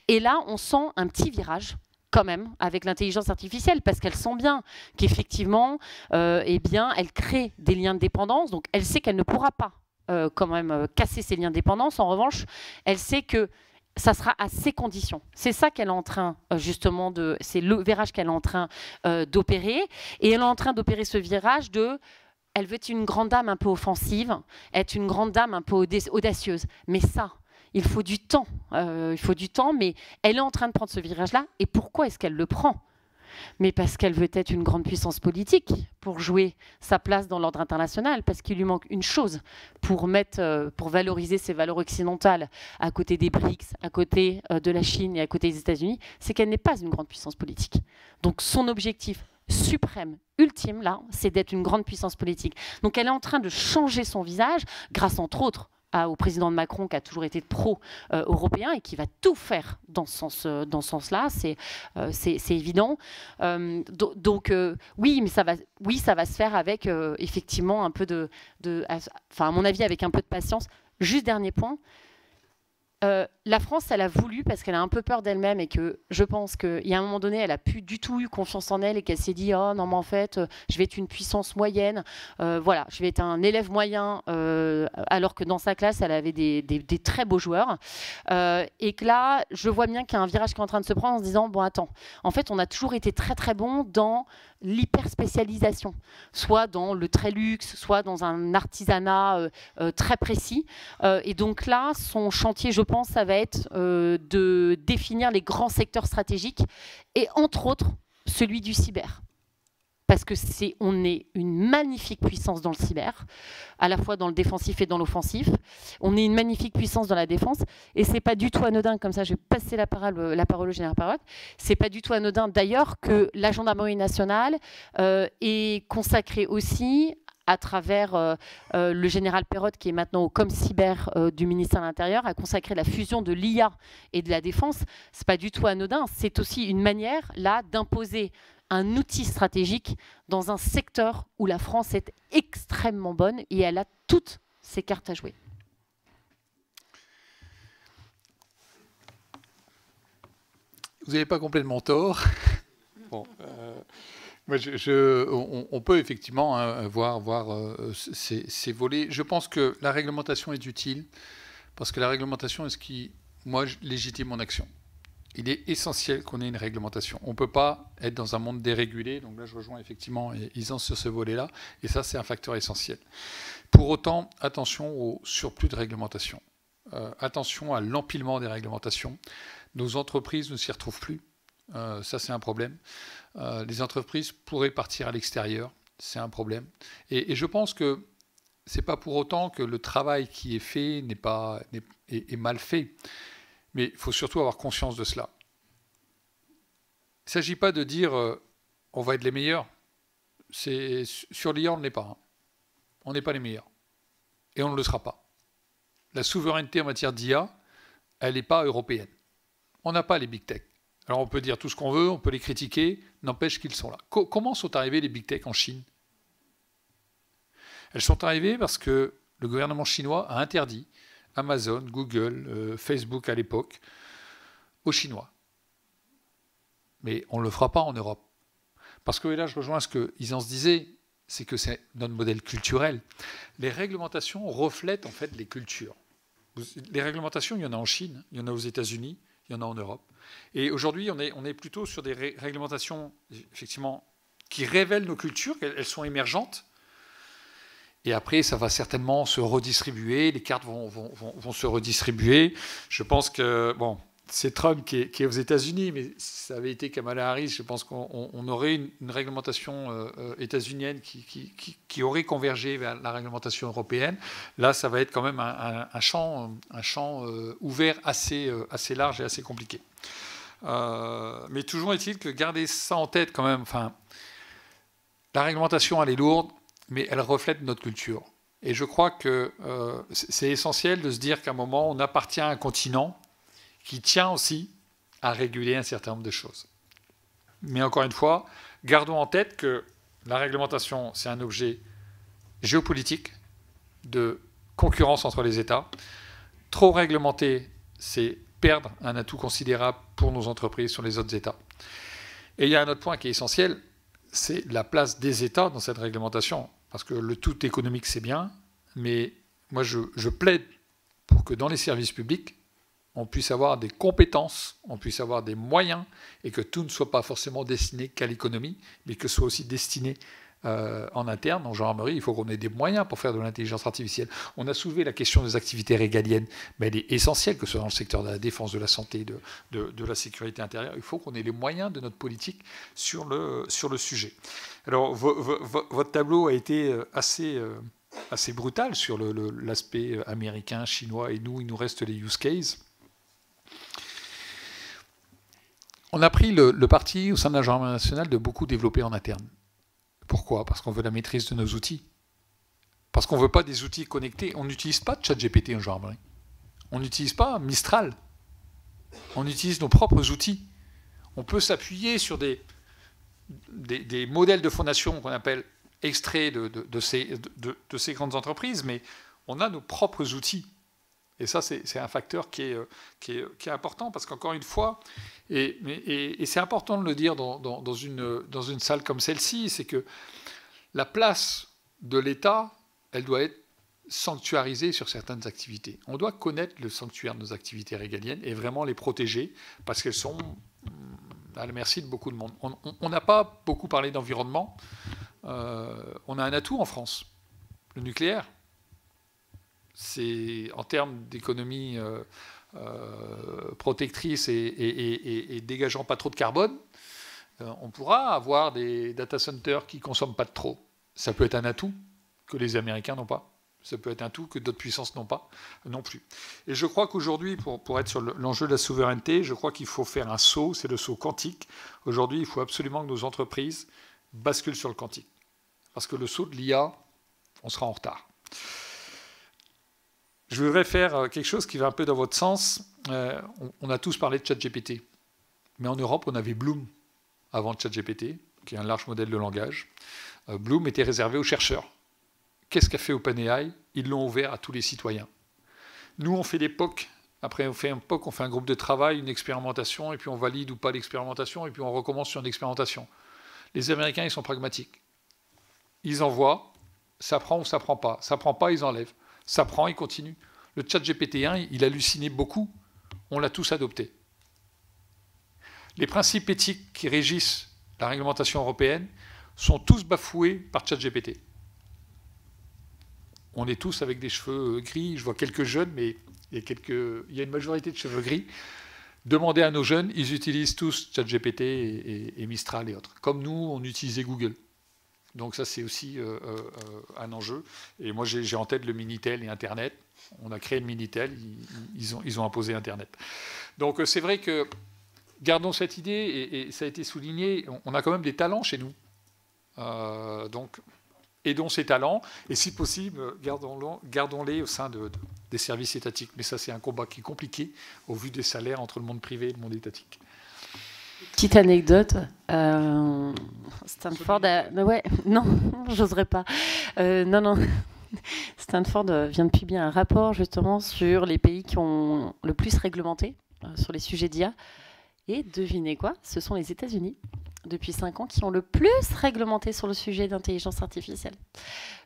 Et là, on sent un petit virage quand même, avec l'intelligence artificielle, parce qu'elle sent bien qu'effectivement, eh bien, elle crée des liens de dépendance. Donc, elle sait qu'elle ne pourra pas quand même casser ces liens de dépendance. En revanche, elle sait que ça sera à ses conditions. C'est ça qu'elle est en train, justement, c'est le virage qu'elle est en train d'opérer. Et elle est en train d'opérer ce virage de... Elle veut être une grande dame un peu offensive, être une grande dame un peu audacieuse. Mais ça... Il faut du temps, mais elle est en train de prendre ce virage-là. Et pourquoi est-ce qu'elle le prend? Mais parce qu'elle veut être une grande puissance politique pour jouer sa place dans l'ordre international, parce qu'il lui manque une chose pour valoriser ses valeurs occidentales à côté des BRICS, à côté de la Chine et à côté des États-Unis, c'est qu'elle n'est pas une grande puissance politique. Donc son objectif suprême, ultime, là, c'est d'être une grande puissance politique. Donc elle est en train de changer son visage grâce, entre autres, au président de Macron qui a toujours été pro-européen et qui va tout faire dans ce sens-là, c'est évident. Donc oui, mais ça va se faire avec effectivement un peu enfin à mon avis avec un peu de patience. Juste dernier point. La France, elle a voulu, parce qu'elle a un peu peur d'elle-même et que je pense qu'il y a un moment donné, elle n'a plus du tout eu confiance en elle et qu'elle s'est dit « Oh non, mais en fait, je vais être une puissance moyenne. Voilà, je vais être un élève moyen. » Alors que dans sa classe, elle avait des très beaux joueurs. Et que là, je vois bien qu'il y a un virage qui est en train de se prendre en se disant « Bon, attends, en fait, on a toujours été très très bon dans l'hyperspécialisation, soit dans le très luxe, soit dans un artisanat très précis. Et donc là, son chantier, je pense, ça va être de définir les grands secteurs stratégiques et entre autres celui du cyber. Parce que on est une magnifique puissance dans le cyber, à la fois dans le défensif et dans l'offensif. On est une magnifique puissance dans la défense. Et c'est pas du tout anodin, comme ça je vais passer la parole au général Perotte. C'est pas du tout anodin d'ailleurs que la gendarmerie nationale est consacrée aussi à travers le général Perotte, qui est maintenant au ComCyber du ministère de l'Intérieur, a consacré la fusion de l'IA et de la défense. C'est pas du tout anodin. C'est aussi une manière, là, d'imposer un outil stratégique dans un secteur où la France est extrêmement bonne et elle a toutes ses cartes à jouer. Vous n'avez pas complètement tort. Bon, on peut effectivement voir ces volets. Je pense que la réglementation est utile parce que la réglementation est ce qui, moi, légitime mon action. Il est essentiel qu'on ait une réglementation. On ne peut pas être dans un monde dérégulé. Donc là, je rejoins effectivement Isan sur ce volet-là. Et ça, c'est un facteur essentiel. Pour autant, attention au surplus de réglementation. Attention à l'empilement des réglementations. Nos entreprises ne s'y retrouvent plus. Ça, c'est un problème. Les entreprises pourraient partir à l'extérieur. C'est un problème. Et je pense que ce n'est pas pour autant que le travail qui est fait est mal fait. Mais il faut surtout avoir conscience de cela. Il ne s'agit pas de dire on va être les meilleurs. Sur l'IA, on ne l'est pas. Hein. On n'est pas les meilleurs. Et on ne le sera pas. La souveraineté en matière d'IA, elle n'est pas européenne. On n'a pas les big tech. Alors on peut dire tout ce qu'on veut, on peut les critiquer, n'empêche qu'ils sont là. Comment sont arrivées les big tech en Chine? Elles sont arrivées parce que le gouvernement chinois a interdit Amazon, Google, Facebook à l'époque, aux Chinois. Mais on ne le fera pas en Europe. Parce que là, je rejoins ce que Isan se disait, c'est que c'est notre modèle culturel. Les réglementations reflètent en fait les cultures. Les réglementations, il y en a en Chine, il y en a aux États-Unis, il y en a en Europe. Et aujourd'hui, on est plutôt sur des réglementations effectivement qui révèlent nos cultures, elles sont émergentes. Et après, ça va certainement se redistribuer, les cartes vont se redistribuer. Je pense que, bon, c'est Trump qui est aux États-Unis, mais si ça avait été Kamala Harris, je pense qu'on aurait une réglementation états-unienne qui aurait convergé vers la réglementation européenne. Là, ça va être quand même un champ ouvert assez large et assez compliqué. Mais toujours est-il que garder ça en tête quand même. Enfin, la réglementation, elle est lourde, mais elle reflète notre culture. Et je crois que c'est essentiel de se dire qu'à un moment, on appartient à un continent qui tient aussi à réguler un certain nombre de choses. Mais encore une fois, gardons en tête que la réglementation, c'est un objet géopolitique de concurrence entre les États. Trop réglementer, c'est perdre un atout considérable pour nos entreprises sur les autres États. Et il y a un autre point qui est essentiel, c'est la place des États dans cette réglementation. Parce que le tout économique, c'est bien, mais moi, je plaide pour que dans les services publics, on puisse avoir des compétences, on puisse avoir des moyens, et que tout ne soit pas forcément destiné qu'à l'économie, mais que ce soit aussi destiné en interne, en gendarmerie. Il faut qu'on ait des moyens pour faire de l'intelligence artificielle. On a soulevé la question des activités régaliennes, mais elle est essentielle, que ce soit dans le secteur de la défense, de la santé, de la sécurité intérieure. Il faut qu'on ait les moyens de notre politique sur le sujet. Alors, votre tableau a été assez brutal sur l'aspect américain, chinois, et nous, il nous reste les use cases. On a pris le parti au sein de la gendarmerie nationale de beaucoup développer en interne. Pourquoi? Parce qu'on veut la maîtrise de nos outils. Parce qu'on ne veut pas des outils connectés. On n'utilise pas de ChatGPT en gendarmerie. On n'utilise pas Mistral. On utilise nos propres outils. On peut s'appuyer sur des modèles de fondation qu'on appelle extraits de ces grandes entreprises, mais on a nos propres outils. Et ça, c'est un facteur qui est important, parce qu'encore une fois, et c'est important de le dire dans une salle comme celle-ci, c'est que la place de l'État, elle doit être sanctuarisée sur certaines activités. On doit connaître le sanctuaire de nos activités régaliennes et vraiment les protéger, parce qu'elles sont à la merci de beaucoup de monde. On n'a pas beaucoup parlé d'environnement. On a un atout en France, le nucléaire. C'est en termes d'économie protectrice et dégageant pas trop de carbone, on pourra avoir des data centers qui ne consomment pas de trop. Ça peut être un atout que les Américains n'ont pas. Ça peut être un atout que d'autres puissances n'ont pas non plus. Et je crois qu'aujourd'hui, pour être sur l'enjeu de la souveraineté, je crois qu'il faut faire un saut, c'est le saut quantique. Aujourd'hui, il faut absolument que nos entreprises basculent sur le quantique. Parce que le saut de l'IA, on sera en retard. Je voudrais faire quelque chose qui va un peu dans votre sens. On a tous parlé de ChatGPT. Mais en Europe, on avait Bloom avant ChatGPT, qui est un large modèle de langage. Bloom était réservé aux chercheurs. Qu'est-ce qu'a fait OpenAI? Ils l'ont ouvert à tous les citoyens. Nous, on fait des POC. Après, on fait un POC, on fait un groupe de travail, une expérimentation, et puis on valide ou pas l'expérimentation, et puis on recommence sur une expérimentation. Les Américains, ils sont pragmatiques. Ils envoient, ça prend ou ça prend pas. Ça prend pas, ils enlèvent. Ça prend, ils continuent. Le ChatGPT-1, il hallucinait beaucoup. On l'a tous adopté. Les principes éthiques qui régissent la réglementation européenne sont tous bafoués par ChatGPT. On est tous avec des cheveux gris. Je vois quelques jeunes, mais il y a une majorité de cheveux gris. Demandez à nos jeunes, ils utilisent tous ChatGPT et Mistral et autres. Comme nous, on utilisait Google. Donc ça, c'est aussi un enjeu. Et moi, j'ai en tête le Minitel et Internet. On a créé le Minitel, ils ont imposé Internet. Donc c'est vrai que, gardons cette idée, et ça a été souligné, on a quand même des talents chez nous. Donc, aidons ces talents, et si possible, gardons-les au sein des services étatiques. Mais ça, c'est un combat qui est compliqué, au vu des salaires entre le monde privé et le monde étatique. Petite anecdote, Stanford ouais, non, j'oserais pas. Non. Stanford vient de publier un rapport justement sur les pays qui ont le plus réglementé sur les sujets d'IA. Et devinez quoi? Ce sont les États-Unis, depuis 5 ans, qui ont le plus réglementé sur le sujet d'intelligence artificielle.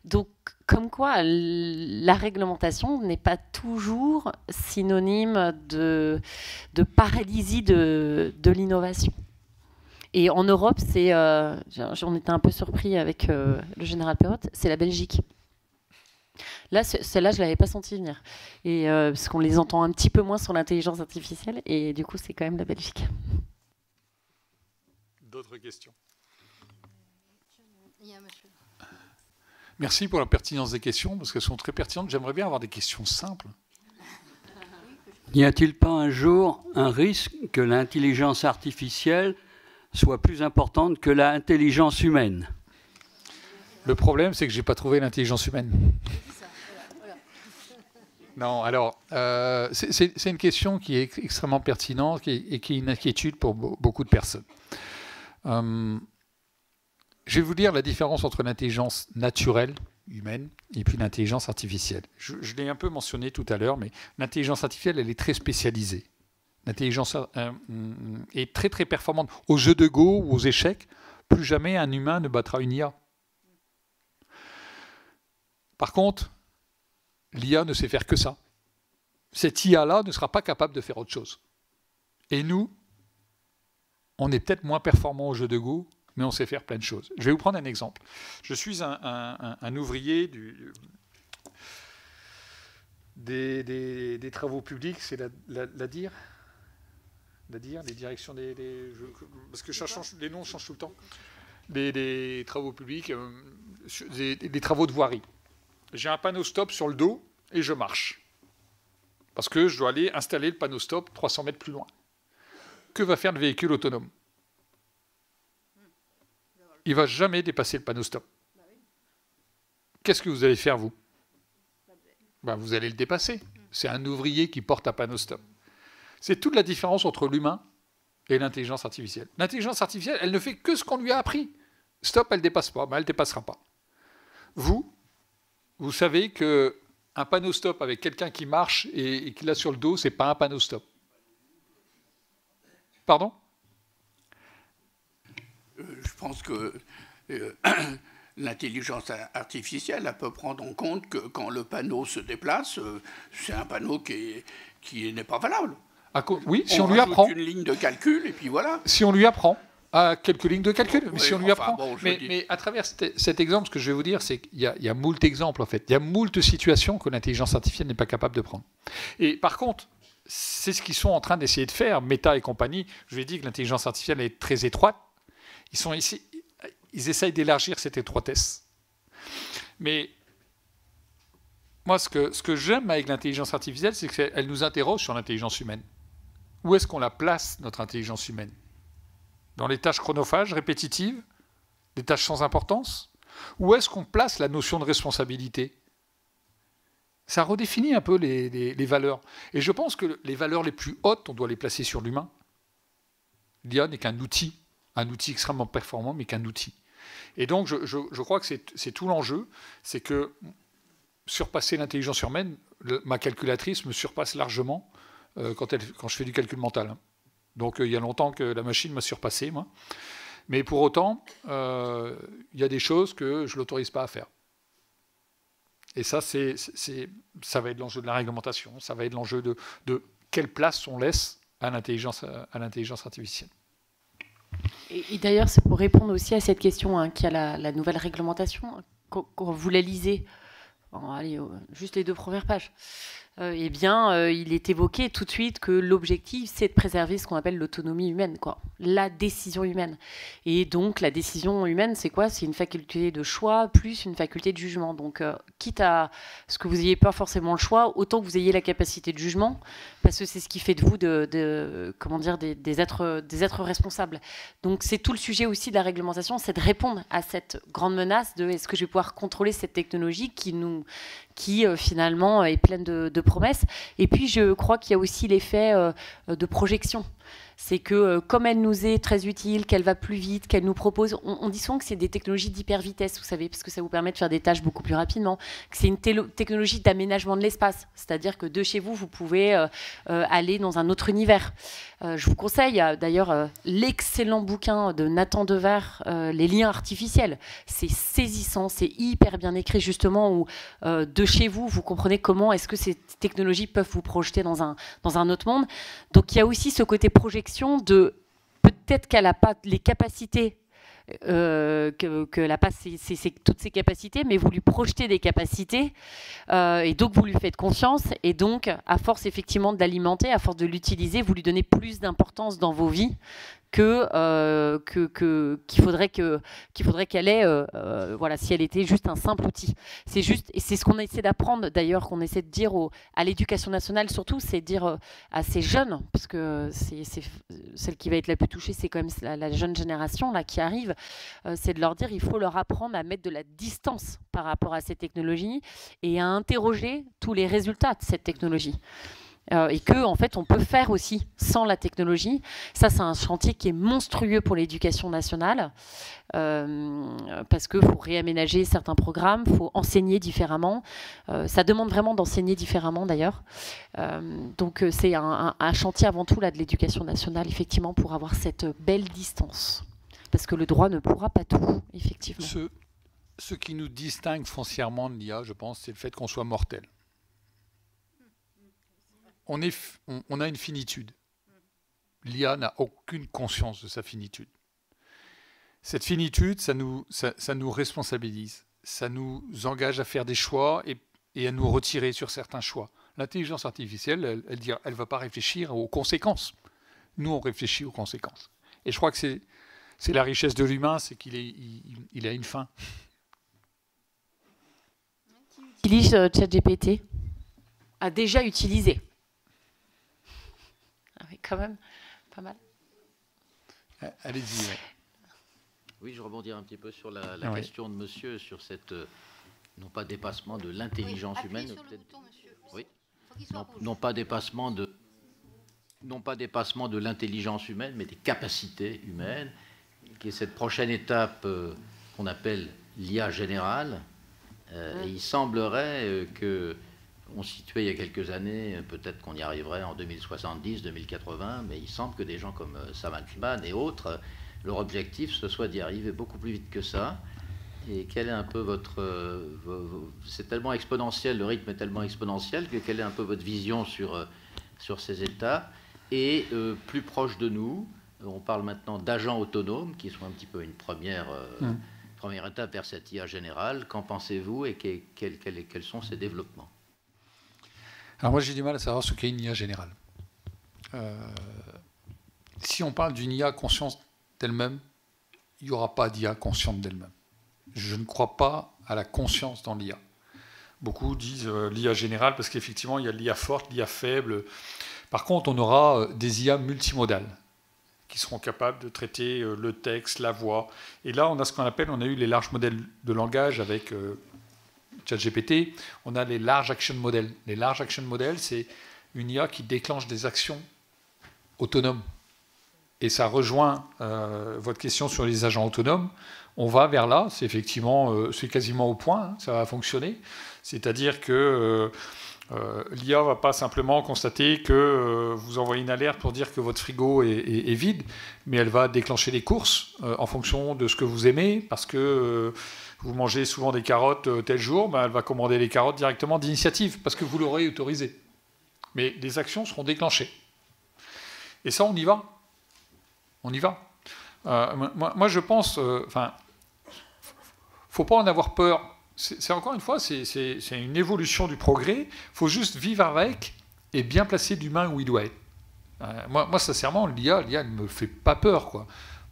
Donc, comme quoi, la réglementation n'est pas toujours synonyme de paralysie de l'innovation. Et en Europe, on était un peu surpris avec le général Perrotte, c'est la Belgique. Là, celle-là, je ne l'avais pas senti venir. Et, parce qu'on les entend un petit peu moins sur l'intelligence artificielle. Et du coup, c'est quand même la Belgique. D'autres questions? Il y a un monsieur. Merci pour la pertinence des questions, parce qu'elles sont très pertinentes. J'aimerais bien avoir des questions simples. N'y a-t-il pas un jour un risque que l'intelligence artificielle soit plus importante que l'intelligence humaine? Le problème, c'est que je n'ai pas trouvé l'intelligence humaine. Non, alors, c'est une question qui est extrêmement pertinente et qui est une inquiétude pour beaucoup de personnes. Je vais vous dire la différence entre l'intelligence naturelle, humaine, et puis l'intelligence artificielle. Je l'ai un peu mentionné tout à l'heure, mais l'intelligence artificielle, elle est très spécialisée. L'intelligence est très très performante. Aux jeux de Go ou aux échecs, plus jamais un humain ne battra une IA. Par contre, l'IA ne sait faire que ça. Cette IA-là ne sera pas capable de faire autre chose. Et nous, on est peut-être moins performants aux jeux de Go, mais on sait faire plein de choses. Je vais vous prendre un exemple. Je suis un ouvrier des travaux publics, c'est la DIR, les directions parce que les noms changent tout le temps. Des travaux publics, des travaux de voirie. J'ai un panneau stop sur le dos et je marche. Parce que je dois aller installer le panneau stop 300 mètres plus loin. Que va faire le véhicule autonome? Il ne va jamais dépasser le panneau stop. Qu'est-ce que vous allez faire, vous? Vous allez le dépasser. C'est un ouvrier qui porte un panneau stop. C'est toute la différence entre l'humain et l'intelligence artificielle. L'intelligence artificielle, elle ne fait que ce qu'on lui a appris. Stop, elle ne dépasse pas, mais elle ne dépassera pas. Vous savez qu'un panneau stop avec quelqu'un qui marche et qui l'a sur le dos, ce n'est pas un panneau stop. Pardon? Je pense que l'intelligence artificielle, elle peut prendre en compte que quand le panneau se déplace, c'est un panneau qui n'est pas valable. Oui, si on lui apprend. Une ligne de calcul et puis voilà. Si on lui apprend à quelques lignes de calcul, mais oui, si on lui apprend. Bon, mais à travers cet exemple, ce que je vais vous dire, c'est qu'il y a moult exemples en fait. Il y a moult situations que l'intelligence artificielle n'est pas capable de prendre. Et par contre, c'est ce qu'ils sont en train d'essayer de faire, Meta et compagnie. Je vous ai dit que l'intelligence artificielle est très étroite. Ils essayent d'élargir cette étroitesse. Mais moi, ce que j'aime avec l'intelligence artificielle, c'est qu'elle nous interroge sur l'intelligence humaine. Où est-ce qu'on la place, notre intelligence humaine? Dans les tâches chronophages, répétitives, des tâches sans importance? Où est-ce qu'on place la notion de responsabilité? Ça redéfinit un peu les valeurs. Et je pense que les valeurs les plus hautes, on doit les placer sur l'humain. L'IA n'est qu'un outil extrêmement performant, mais qu'un outil. Et donc, je crois que c'est tout l'enjeu, c'est que surpasser l'intelligence humaine, ma calculatrice me surpasse largement quand je fais du calcul mental. Donc, il y a longtemps que la machine m'a surpassé, moi. Mais pour autant, il y a des choses que je ne l'autorise pas à faire. Et ça, ça va être l'enjeu de la réglementation, ça va être l'enjeu de quelle place on laisse à l'intelligence artificielle. Et d'ailleurs, c'est pour répondre aussi à cette question qu'il y a la nouvelle réglementation. Quand vous la lisez, allez, juste les 2 premières pages, eh bien, il est évoqué tout de suite que l'objectif, c'est de préserver ce qu'on appelle l'autonomie humaine, quoi, la décision humaine. Et donc, la décision humaine, c'est quoi? C'est une faculté de choix plus une faculté de jugement. Donc, quitte à ce que vous n'ayez pas forcément le choix, autant que vous ayez la capacité de jugement, parce que c'est ce qui fait de vous des êtres responsables. Donc, c'est tout le sujet aussi de la réglementation, c'est de répondre à cette grande menace de est-ce que je vais pouvoir contrôler cette technologie qui finalement est pleine de promesses. Et puis, je crois qu'il y a aussi l'effet de projection. C'est que comme elle nous est très utile, qu'elle va plus vite, qu'elle nous propose... On dit souvent que c'est des technologies d'hyper-vitesse, vous savez, parce que ça vous permet de faire des tâches beaucoup plus rapidement. Que c'est une technologie d'aménagement de l'espace. C'est-à-dire que de chez vous, vous pouvez aller dans un autre univers. Je vous conseille d'ailleurs l'excellent bouquin de Nathan Dever, Les liens artificiels. C'est saisissant, c'est hyper bien écrit justement, où de chez vous, vous comprenez comment est-ce que ces technologies peuvent vous projeter dans un autre monde. Donc il y a aussi ce côté projection de peut-être qu'elle n'a pas les capacités qu'elle n'a pas toutes ses capacités, mais vous lui projetez des capacités, et donc vous lui faites confiance, et donc à force effectivement de l'alimenter, à force de l'utiliser, vous lui donnez plus d'importance dans vos vies qu'il faudrait qu'elle ait, voilà, si elle était juste un simple outil. C'est juste, et c'est ce qu'on essaie d'apprendre d'ailleurs, qu'on essaie de dire à l'éducation nationale surtout, c'est de dire à ces jeunes, parce que c'est celle qui va être la plus touchée, c'est quand même la jeune génération là qui arrive, c'est de leur dire il faut leur apprendre à mettre de la distance par rapport à ces technologies et à interroger tous les résultats de cette technologie. Et qu'en fait, on peut faire aussi sans la technologie. Ça, c'est un chantier qui est monstrueux pour l'éducation nationale, parce qu'il faut réaménager certains programmes, il faut enseigner différemment. Ça demande vraiment d'enseigner différemment, d'ailleurs. Donc, c'est un chantier avant tout là, de l'éducation nationale, effectivement, pour avoir cette belle distance. Parce que le droit ne pourra pas tout, effectivement. Ce qui nous distingue foncièrement de l'IA, je pense, c'est le fait qu'on soit mortel. On a une finitude. L'IA n'a aucune conscience de sa finitude. Cette finitude, ça nous responsabilise. Ça nous engage à faire des choix et à nous retirer sur certains choix. L'intelligence artificielle, elle ne va pas réfléchir aux conséquences. Nous, on réfléchit aux conséquences. Et je crois que c'est la richesse de l'humain, c'est qu'il a une fin. Qui utilise ChatGPT a déjà utilisé. Ah oui, quand même, pas mal. Allez-y. Ouais. Oui, je rebondis un petit peu sur la question de monsieur, sur cette, non pas dépassement de l'intelligence humaine. Sur le bouton, monsieur. Oui. Non pas dépassement de l'intelligence humaine, mais des capacités humaines, qui est cette prochaine étape qu'on appelle l'IA générale. Et il semblerait que on situait il y a quelques années, peut-être qu'on y arriverait en 2070, 2080, mais il semble que des gens comme Sam Altman et autres, leur objectif, ce soit d'y arriver beaucoup plus vite que ça. Et quel est un peu votre... c'est tellement exponentiel, le rythme est tellement exponentiel, que quelle est un peu votre vision sur ces états? Et plus proche de nous, on parle maintenant d'agents autonomes, qui sont un petit peu une première étape vers cette IA générale. Qu'en pensez-vous et quels sont ces développements? Alors moi j'ai du mal à savoir ce qu'est une IA générale. Si on parle d'une IA consciente d'elle-même, il n'y aura pas d'IA consciente d'elle-même. Je ne crois pas à la conscience dans l'IA. Beaucoup disent l'IA générale parce qu'effectivement il y a l'IA forte, l'IA faible. Par contre on aura des IA multimodales qui seront capables de traiter le texte, la voix. Et là on a ce qu'on appelle, on a eu les larges modèles de langage avec... ChatGPT, on a les large action models. Les large action models, c'est une IA qui déclenche des actions autonomes. Et ça rejoint votre question sur les agents autonomes. On va vers là, c'est effectivement, c'est quasiment au point, hein, ça va fonctionner. C'est-à-dire que l'IA ne va pas simplement constater que vous envoyez une alerte pour dire que votre frigo est vide, mais elle va déclencher des courses en fonction de ce que vous aimez, parce que... vous mangez souvent des carottes tel jour, ben elle va commander les carottes directement d'initiative, parce que vous l'aurez autorisé. Mais les actions seront déclenchées. Et ça, on y va. On y va. Moi, je pense... faut pas en avoir peur. C'est encore une fois, c'est une évolution du progrès. Il faut juste vivre avec et bien placer l'humain où il doit être. Moi, sincèrement, l'IA ne me fait pas peur, quoi.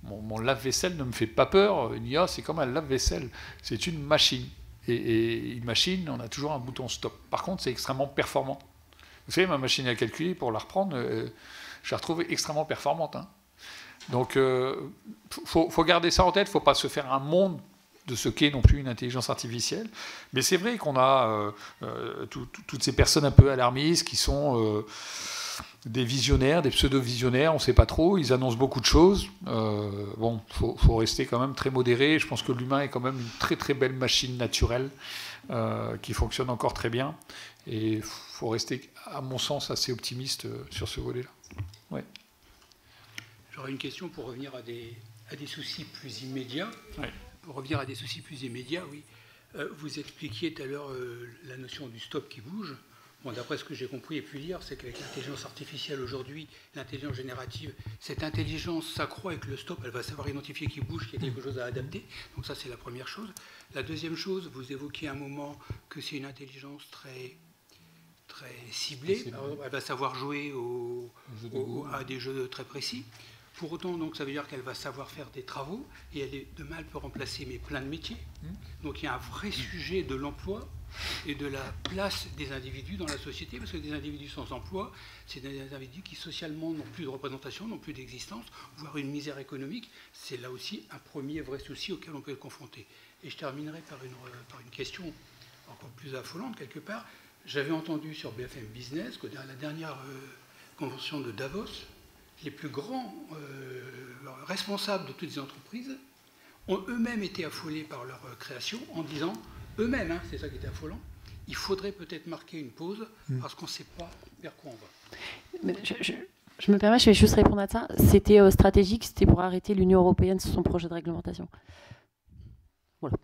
Mon lave-vaisselle ne me fait pas peur. Une IA, c'est comme un lave-vaisselle. C'est une machine. Et une machine, on a toujours un bouton stop. Par contre, c'est extrêmement performant. Vous savez, ma machine à calculer, pour la reprendre, je la retrouve extrêmement performante. Hein. Donc, faut garder ça en tête. Il ne faut pas se faire un monde de ce qu'est non plus une intelligence artificielle. Mais c'est vrai qu'on a toutes ces personnes un peu alarmistes qui sont... des visionnaires, des pseudo-visionnaires, on ne sait pas trop, ils annoncent beaucoup de choses. Bon, faut rester quand même très modéré. Je pense que l'humain est quand même une très très belle machine naturelle qui fonctionne encore très bien. Et il faut rester, à mon sens, assez optimiste sur ce volet-là. Ouais. J'aurais une question pour revenir à des soucis plus immédiats. Ouais. Pour revenir à des soucis plus immédiats, oui. Vous expliquiez tout à l'heure la notion du stop qui bouge. Bon, d'après ce que j'ai compris et pu lire, c'est qu'avec l'intelligence artificielle aujourd'hui, l'intelligence générative, cette intelligence s'accroît avec le stop, elle va savoir identifier qui bouge, qu'il y a quelque chose à adapter. Donc ça, c'est la première chose. La deuxième chose, vous évoquiez un moment que c'est une intelligence très ciblée. Par exemple, elle va savoir jouer à des jeux très précis. Pour autant, donc, ça veut dire qu'elle va savoir faire des travaux et demain, elle peut remplacer plein de métiers. Donc il y a un vrai sujet de l'emploi et de la place des individus dans la société, parce que des individus sans emploi, c'est des individus qui socialement n'ont plus de représentation, n'ont plus d'existence, voire une misère économique. C'est là aussi un premier vrai souci auquel on peut être confronté. Et je terminerai par une question encore plus affolante quelque part. J'avais entendu sur BFM Business que dans la dernière convention de Davos, les plus grands responsables de toutes les entreprises ont eux-mêmes été affolés par leur création en disant eux-mêmes, c'est ça qui était affolant, il faudrait peut-être marquer une pause parce qu'on ne sait pas vers quoi on va. Mais je me permets, je vais juste répondre à ça. C'était stratégique, c'était pour arrêter l'Union européenne sur son projet de réglementation. Voilà.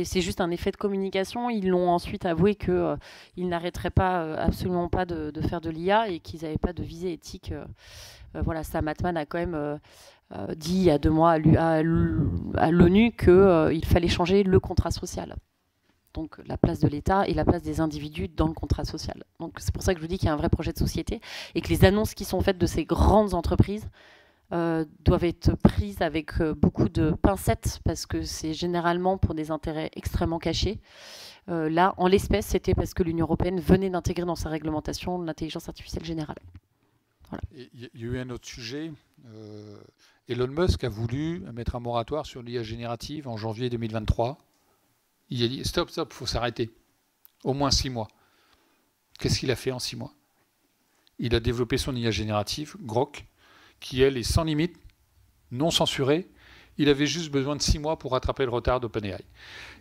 C'est juste un effet de communication. Ils l'ont ensuite avoué qu'ils n'arrêteraient pas, absolument pas de faire de l'IA et qu'ils n'avaient pas de visée éthique. Voilà, Sam Altman a quand même dit il y a 2 mois à l'ONU qu'il fallait changer le contrat social. Donc la place de l'État et la place des individus dans le contrat social. Donc c'est pour ça que je vous dis qu'il y a un vrai projet de société et que les annonces qui sont faites de ces grandes entreprises doivent être prises avec beaucoup de pincettes parce que c'est généralement pour des intérêts extrêmement cachés. Là, en l'espèce, c'était parce que l'Union européenne venait d'intégrer dans sa réglementation l'intelligence artificielle générale. Voilà. Il y a eu un autre sujet. Elon Musk a voulu mettre un moratoire sur l'IA générative en janvier 2023. Il a dit stop, il faut s'arrêter. Au moins 6 mois. Qu'est-ce qu'il a fait en 6 mois? Il a développé son IA générative, Grok, qui, elle, est sans limite, non censurée. Il avait juste besoin de 6 mois pour rattraper le retard d'OpenAI.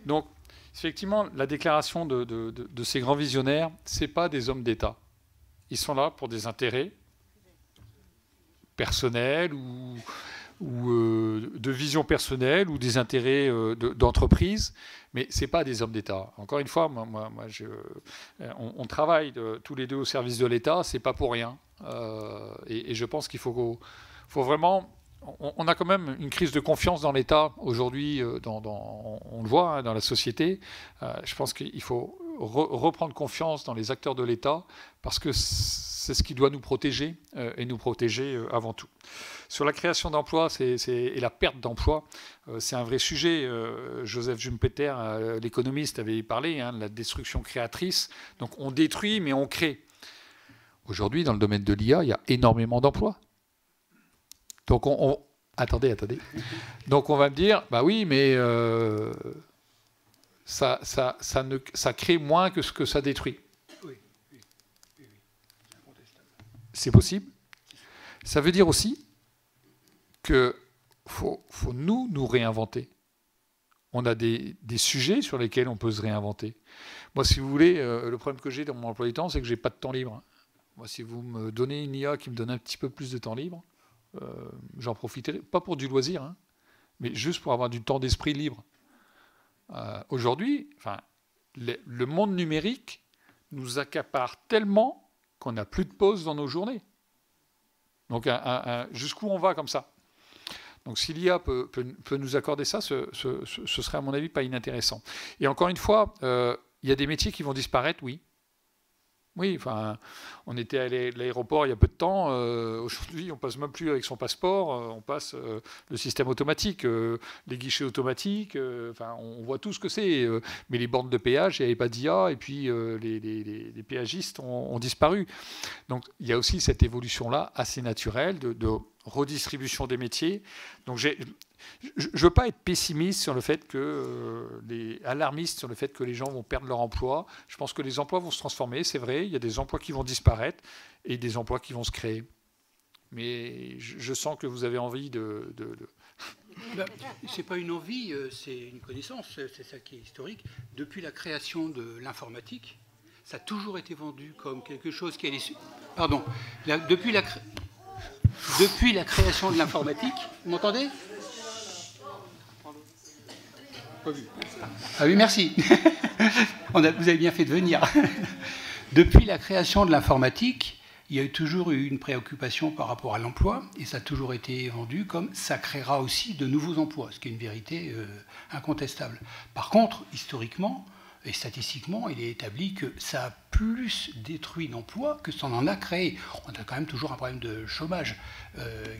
Donc, effectivement, la déclaration de ces grands visionnaires, ce n'est pas des hommes d'État. Ils sont là pour des intérêts personnels ou de vision personnelle ou des intérêts d'entreprise, mais ce n'est pas des hommes d'État. Encore une fois, on travaille tous les deux au service de l'État, ce n'est pas pour rien. Et je pense qu'il faut vraiment... On a quand même une crise de confiance dans l'État aujourd'hui, on le voit dans la société. Je pense qu'il faut reprendre confiance dans les acteurs de l'État parce que c'est ce qui doit nous protéger et nous protéger avant tout. Sur la création d'emplois et la perte d'emplois, c'est un vrai sujet. Joseph Schumpeter, l'économiste, avait parlé de la destruction créatrice. Donc on détruit mais on crée. Aujourd'hui, dans le domaine de l'IA, il y a énormément d'emplois. Donc attendez. Donc on va me dire, bah oui, mais ça crée moins que ce que ça détruit. Oui. C'est possible. Ça veut dire aussi qu'il faut nous réinventer. On a des sujets sur lesquels on peut se réinventer. Moi, si vous voulez, le problème que j'ai dans mon emploi du temps, c'est que je n'ai pas de temps libre. Moi, si vous me donnez une IA qui me donne un petit peu plus de temps libre, j'en profiterai, pas pour du loisir, mais juste pour avoir du temps d'esprit libre. Aujourd'hui, le monde numérique nous accapare tellement qu'on n'a plus de pause dans nos journées. Donc jusqu'où on va comme ça? Donc si l'IA peut nous accorder ça, ce serait à mon avis pas inintéressant. Et encore une fois, il y a des métiers qui vont disparaître, oui. Oui, on était à l'aéroport il y a peu de temps. Aujourd'hui, on passe même plus avec son passeport. On passe le système automatique, les guichets automatiques. On voit tout ce que c'est. Mais les bornes de péage, il n'y avait pas d'IA. Et puis, les péagistes ont disparu. Donc, il y a aussi cette évolution-là assez naturelle de redistribution des métiers. Donc, je ne veux pas être pessimiste sur le fait alarmiste sur le fait que les gens vont perdre leur emploi. Je pense que les emplois vont se transformer, c'est vrai. Il y a des emplois qui vont disparaître et des emplois qui vont se créer. Mais je sens que vous avez envie c'est pas une envie, c'est une connaissance. C'est ça qui est historique. Depuis la création de l'informatique, ça a toujours été vendu comme quelque chose qui est... Pardon. Depuis la création de l'informatique, vous m'entendez ? Ah oui, merci. Vous avez bien fait de venir. Depuis la création de l'informatique, il y a toujours eu une préoccupation par rapport à l'emploi, et ça a toujours été vendu comme ça créera aussi de nouveaux emplois, ce qui est une vérité incontestable. Par contre, historiquement et statistiquement, il est établi que ça a plus détruit d'emplois que ça en a créé. On a quand même toujours un problème de chômage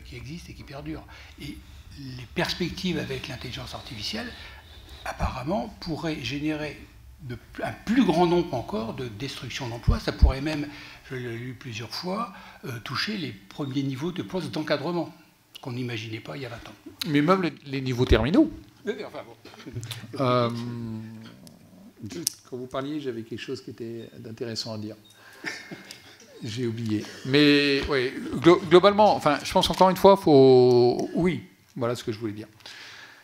qui existe et qui perdure. Et les perspectives avec l'intelligence artificielle, apparemment, pourraient générer un plus grand nombre encore de destruction d'emplois. Ça pourrait même, je l'ai lu plusieurs fois, toucher les premiers niveaux de postes d'encadrement, qu'on n'imaginait pas il y a 20 ans. Mais même les niveaux terminaux. Enfin, bon. Quand vous parliez, j'avais quelque chose qui était d'intéressant à dire. J'ai oublié. Mais oui, globalement, enfin, je pense encore une fois, faut... Oui, voilà ce que je voulais dire.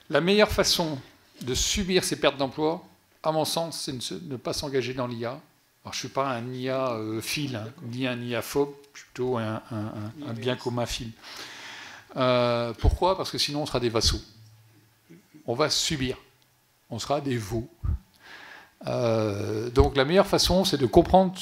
La meilleure façon de subir ces pertes d'emploi, à mon sens, c'est ne pas s'engager dans l'IA. Alors, je ne suis pas un IA fil, hein, ni un IA phobe, plutôt un bien commun fil. Pourquoi ? Parce que sinon, on sera des vassaux. On va subir. On sera des veaux. Donc la meilleure façon, c'est de comprendre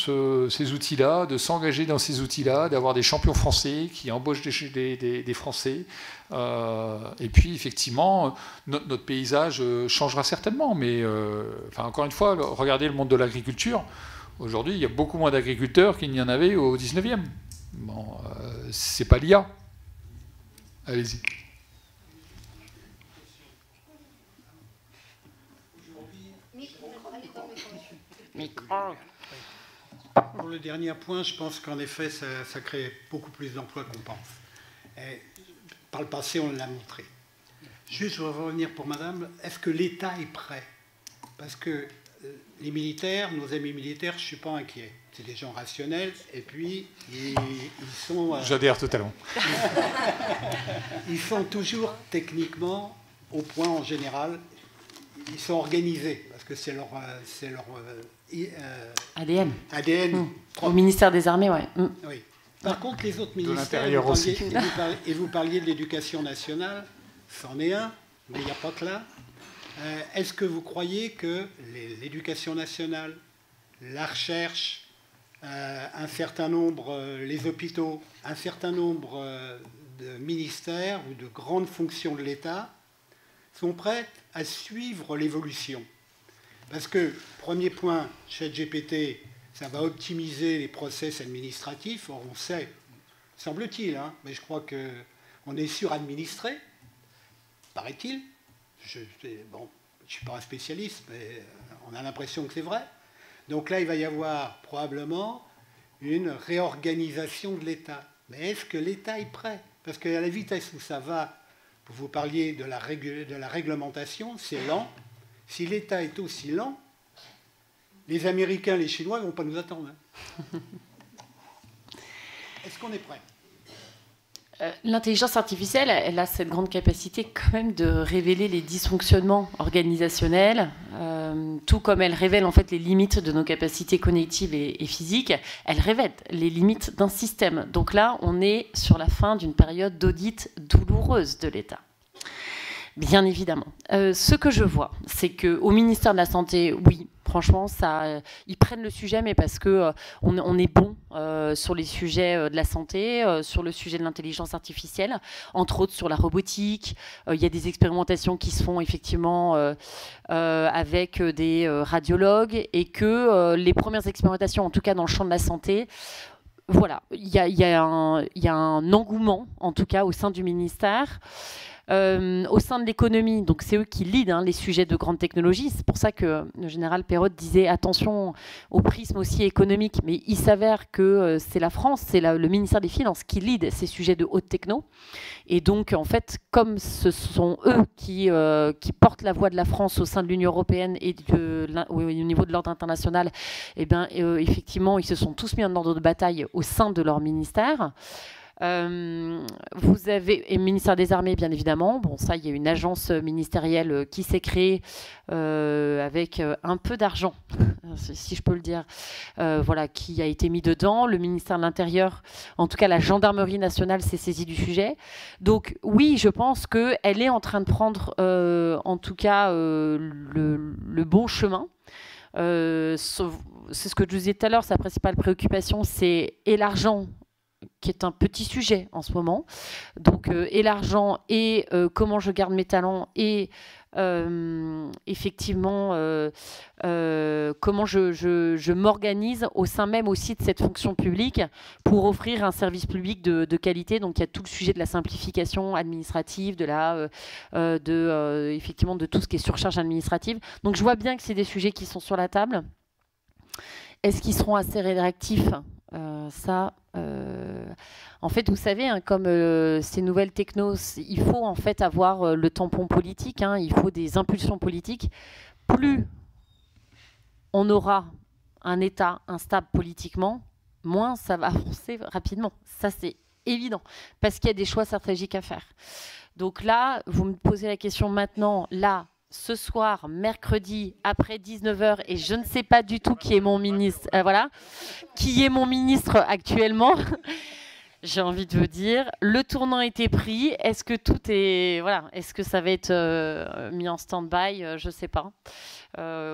ces outils-là, de s'engager dans ces outils-là, d'avoir des champions français qui embauchent des Français. Et puis effectivement, notre paysage changera certainement. Mais enfin, encore une fois, regardez le monde de l'agriculture. Aujourd'hui, il y a beaucoup moins d'agriculteurs qu'il n'y en avait au 19e. Bon, c'est pas l'IA. Allez-y. Pour le dernier point, je pense qu'en effet, ça crée beaucoup plus d'emplois qu'on pense. Et par le passé, on l'a montré. Juste, je voudrais revenir pour madame, est-ce que l'État est prêt? Parce que les militaires, nos amis militaires, je ne suis pas inquiet. C'est des gens rationnels, et puis ils sont... J'adhère totalement. Ils sont toujours techniquement au point en général. Ils sont organisés, parce que c'est leur ADN. ADN. Au ministère des Armées, ouais. Oui. Par contre, les autres ministères, l'intérieur aussi. Vous parliez de l'éducation nationale, c'en est un, mais il n'y a pas que là. Est-ce que vous croyez que l'éducation nationale, la recherche, un certain nombre, les hôpitaux, un certain nombre de ministères ou de grandes fonctions de l'État sont prêtes à suivre l'évolution? Parce que, premier point, ChatGPT, ça va optimiser les process administratifs. Or, on sait, semble-t-il, hein, mais je crois qu'on est suradministré, paraît-il. Je ne suis pas un spécialiste, mais on a l'impression que c'est vrai. Donc là, il va y avoir probablement une réorganisation de l'État. Mais est-ce que l'État est prêt? Parce qu'à la vitesse où ça va, vous parliez de la réglementation, c'est lent. Si l'État est aussi lent, les Américains, les Chinois ne vont pas nous attendre. Est-ce qu'on est prêt? L'intelligence artificielle, elle a cette grande capacité quand même de révéler les dysfonctionnements organisationnels, tout comme elle révèle en fait les limites de nos capacités cognitives et physiques, elle révèle les limites d'un système. Donc là, on est sur la fin d'une période d'audit douloureuse de l'État. Bien évidemment. Ce que je vois, c'est qu'au ministère de la Santé, oui, franchement, ils prennent le sujet, mais parce qu'on est bon sur les sujets de la santé, sur le sujet de l'intelligence artificielle, entre autres sur la robotique. Il y a des expérimentations qui se font effectivement avec des radiologues, et que les premières expérimentations, en tout cas dans le champ de la santé, voilà, il y a un engouement, en tout cas au sein du ministère. Au sein de l'économie, donc c'est eux qui leadent les sujets de grande technologie. C'est pour ça que le général Perrotte disait attention au prisme aussi économique. Mais il s'avère que c'est la France, c'est le ministère des Finances qui lead ces sujets de haute techno. Et donc, en fait, comme ce sont eux qui portent la voix de la France au sein de l'Union européenne et au niveau de l'ordre international, eh bien, effectivement, ils se sont tous mis en ordre de bataille au sein de leur ministère. Vous avez le ministère des Armées, bien évidemment. Bon, ça, il y a une agence ministérielle qui s'est créée avec un peu d'argent, si je peux le dire, voilà, qui a été mis dedans. Le ministère de l'Intérieur, en tout cas la gendarmerie nationale, s'est saisie du sujet. Donc oui, je pense qu'elle est en train de prendre, en tout cas, le bon chemin. c'est ce que je vous disais tout à l'heure, sa principale préoccupation, c'est et l'argent, qui est un petit sujet en ce moment. Donc, et l'argent, et comment je garde mes talents, et effectivement, comment je m'organise au sein même aussi de cette fonction publique pour offrir un service public de qualité. Donc, il y a tout le sujet de la simplification administrative, effectivement, de tout ce qui est surcharge administrative. Donc, je vois bien que c'est des sujets qui sont sur la table. Est-ce qu'ils seront assez réactifs ? En fait, vous savez, hein, comme ces nouvelles technos, il faut en fait avoir le tampon politique, hein, il faut des impulsions politiques. Plus on aura un État instable politiquement, moins ça va avancer rapidement. Ça, c'est évident, parce qu'il y a des choix stratégiques à faire. Donc là, vous me posez la question maintenant, là, ce soir, mercredi, après 19h, et je ne sais pas du tout qui est mon ministre, qui est mon ministre actuellement. J'ai envie de vous dire, le tournant a été pris. Est-ce que tout est, est-ce que ça va être mis en stand-by? Je ne sais pas.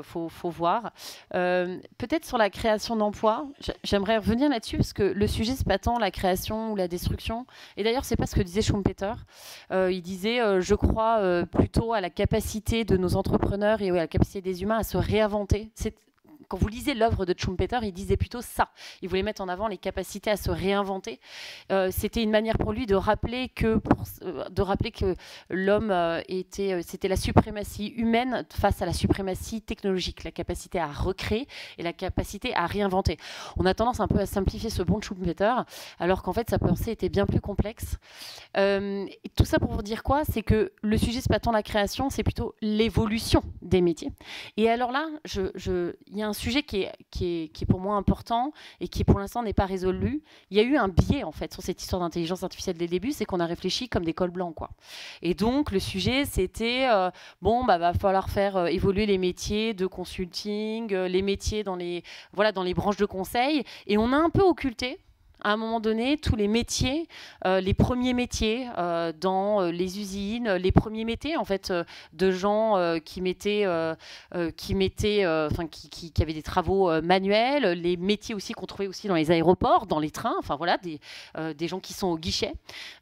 Faut voir. Peut-être sur la création d'emplois, j'aimerais revenir là-dessus parce que le sujet c'est pas tant la création ou la destruction. Et d'ailleurs c'est pas ce que disait Schumpeter. Il disait je crois plutôt à la capacité de nos entrepreneurs et à la capacité des humains à se réinventer. Quand vous lisez l'œuvre de Schumpeter, il disait plutôt ça. Il voulait mettre en avant les capacités à se réinventer. C'était une manière pour lui de rappeler que l'homme c'était la suprématie humaine face à la suprématie technologique, la capacité à recréer et la capacité à réinventer. On a tendance un peu à simplifier ce bon Schumpeter, alors qu'en fait sa pensée était bien plus complexe. Et tout ça pour vous dire quoi? C'est que le sujet c'est pas tant la création, c'est plutôt l'évolution des métiers. Et alors là, il y a un sujet qui est pour moi important et qui pour l'instant n'est pas résolu. Il y a eu un biais en fait sur cette histoire d'intelligence artificielle dès le début, c'est qu'on a réfléchi comme des cols blancs quoi. Et donc le sujet c'était va falloir faire évoluer les métiers de consulting, les métiers dans les branches de conseil, et on a un peu occulté à un moment donné tous les métiers, les premiers métiers dans les usines, les premiers métiers en fait de gens qui avaient des travaux manuels, les métiers aussi qu'on trouvait aussi dans les aéroports, dans les trains, des gens qui sont au guichet.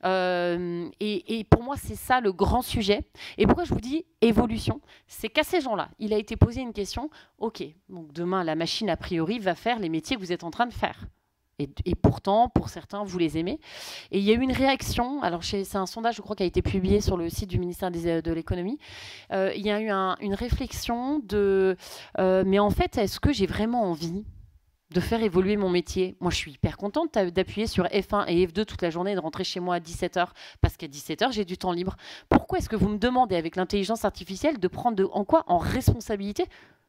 Et pour moi c'est ça le grand sujet. Et pourquoi je vous dis évolution, c'est qu'à ces gens-là, il a été posé une question. Ok, donc demain la machine a priori va faire les métiers que vous êtes en train de faire. Et pourtant, pour certains, vous les aimez. Et il y a eu une réaction. Alors, c'est un sondage, je crois, qui a été publié sur le site du ministère de l'économie. Il y a eu une réflexion mais en fait, est-ce que j'ai vraiment envie de faire évoluer mon métier? Moi, je suis hyper contente d'appuyer sur F1 et F2 toute la journée et de rentrer chez moi à 17h, parce qu'à 17h, j'ai du temps libre. Pourquoi est-ce que vous me demandez, avec l'intelligence artificielle, de prendre en responsabilité?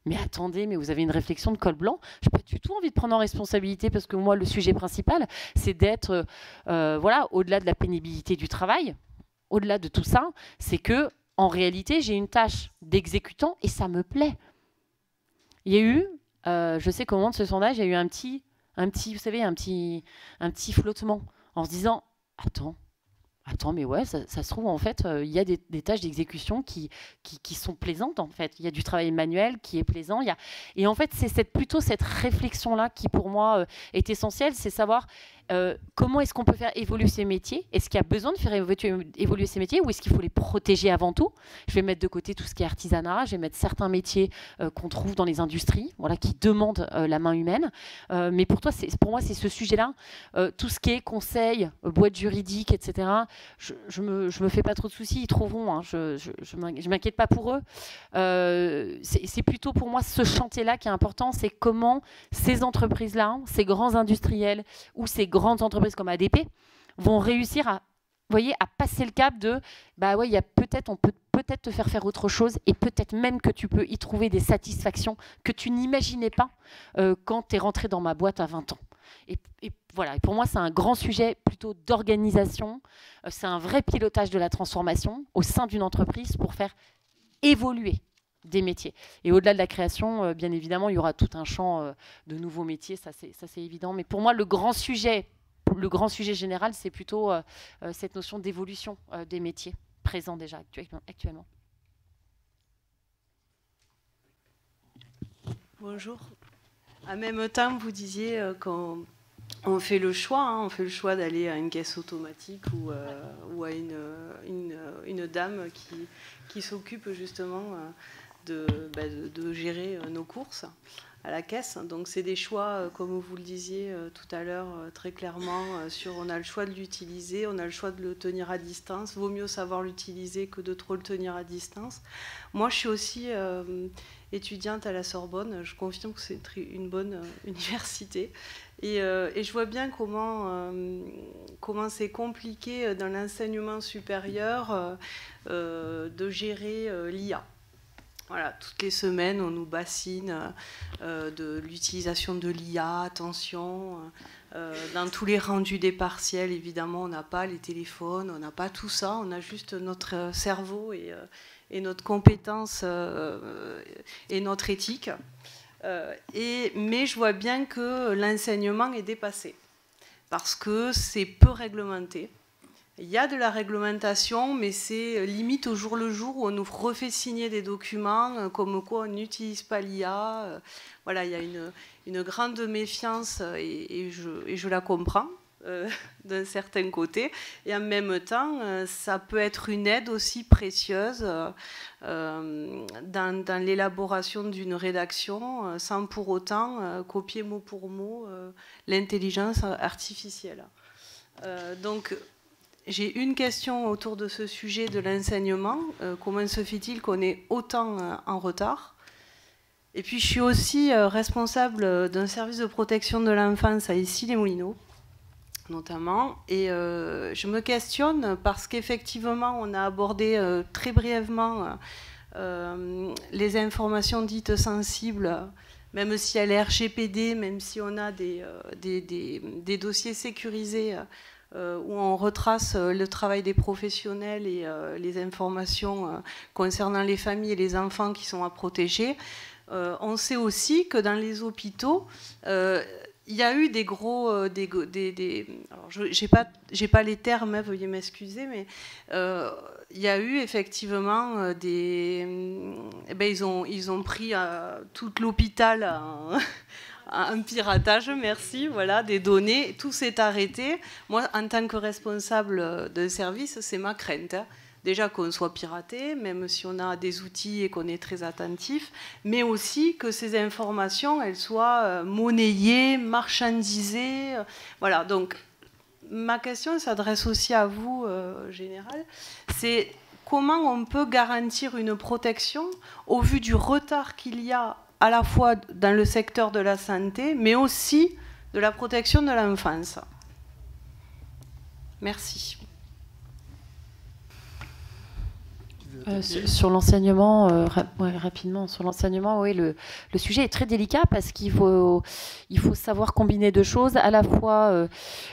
Mais attendez, mais vous avez une réflexion de col blanc. Je n'ai pas du tout envie de prendre en responsabilité, parce que moi, le sujet principal, c'est d'être, au-delà de la pénibilité du travail, au-delà de tout ça, c'est que en réalité, j'ai une tâche d'exécutant et ça me plaît. Il y a eu, je sais qu'au moment de ce sondage, il y a eu un petit, vous savez, un petit flottement en se disant, Attends, mais ouais, ça se trouve, en fait, il y a des tâches d'exécution qui sont plaisantes, en fait. Il y a du travail manuel qui est plaisant. Et en fait, c'est plutôt cette réflexion-là qui, pour moi, est essentielle, c'est savoir comment est-ce qu'on peut faire évoluer ces métiers. Est-ce qu'il y a besoin de faire évoluer ces métiers, ou est-ce qu'il faut les protéger avant tout? Je vais mettre de côté tout ce qui est artisanat, je vais mettre certains métiers qu'on trouve dans les industries, qui demandent la main humaine. Mais pour moi, c'est ce sujet-là. Tout ce qui est conseil, boîte juridique, etc., je me fais pas trop de soucis, ils trouveront. Hein, je m'inquiète pas pour eux. C'est plutôt pour moi ce chantier-là qui est important, c'est comment ces entreprises-là, ces grands industriels ou ces grandes entreprises comme ADP vont réussir à passer le cap de on peut peut-être te faire autre chose, et peut-être même que tu peux y trouver des satisfactions que tu n'imaginais pas quand tu es rentré dans ma boîte à 20 ans. Et pour moi, c'est un grand sujet plutôt d'organisation. C'est un vrai pilotage de la transformation au sein d'une entreprise pour faire évoluer des métiers. Et au-delà de la création, bien évidemment, il y aura tout un champ de nouveaux métiers, ça c'est évident. Mais pour moi, le grand sujet général, c'est plutôt cette notion d'évolution des métiers présents déjà actuellement. Bonjour. En même temps, vous disiez qu'on fait le choix, d'aller à une caisse automatique ou à une dame qui s'occupe justement de gérer nos courses à la caisse. Donc c'est des choix, comme vous le disiez tout à l'heure, très clairement, on a le choix de l'utiliser, on a le choix de le tenir à distance. Vaut mieux savoir l'utiliser que de trop le tenir à distance. Moi, je suis aussi étudiante à la Sorbonne. Je confirme que c'est une bonne université. Et je vois bien comment c'est compliqué dans l'enseignement supérieur de gérer l'IA. Voilà, toutes les semaines, on nous bassine de l'utilisation de l'IA, attention. Dans tous les rendus des partiels, évidemment, on n'a pas les téléphones, on n'a pas tout ça, on a juste notre cerveau et notre compétence et notre éthique. Mais je vois bien que l'enseignement est dépassé, parce que c'est peu réglementé. Il y a de la réglementation, mais c'est limite au jour le jour où on nous refait signer des documents comme quoi on n'utilise pas l'IA. Voilà, il y a une grande méfiance et je la comprends d'un certain côté. Et en même temps, ça peut être une aide aussi précieuse dans l'élaboration d'une rédaction sans pour autant copier mot pour mot l'intelligence artificielle. Donc, j'ai une question autour de ce sujet de l'enseignement. Comment se fait-il qu'on est autant en retard ? Et puis, je suis aussi responsable d'un service de protection de l'enfance à Issy-les-Moulineaux, notamment. Et je me questionne parce qu'effectivement, on a abordé très brièvement les informations dites sensibles, même si à l'RGPD, même si on a des dossiers sécurisés, où on retrace le travail des professionnels et les informations concernant les familles et les enfants qui sont à protéger. On sait aussi que dans les hôpitaux, il y a eu des gros... alors j'ai pas les termes, veuillez m'excuser, mais il y a eu effectivement ils ont pris tout l'hôpital un piratage, merci, voilà, des données, tout s'est arrêté. Moi, en tant que responsable de service, c'est ma crainte. Déjà qu'on soit piraté, même si on a des outils et qu'on est très attentif, mais aussi que ces informations, elles soient monnayées, marchandisées. Voilà, donc ma question s'adresse aussi à vous, Général. C'est comment on peut garantir une protection au vu du retard qu'il y a à la fois dans le secteur de la santé, mais aussi de la protection de l'enfance. Merci. Sur l'enseignement, rapidement, sur l'enseignement, oui, le sujet est très délicat parce qu'il faut savoir combiner deux choses. À la fois,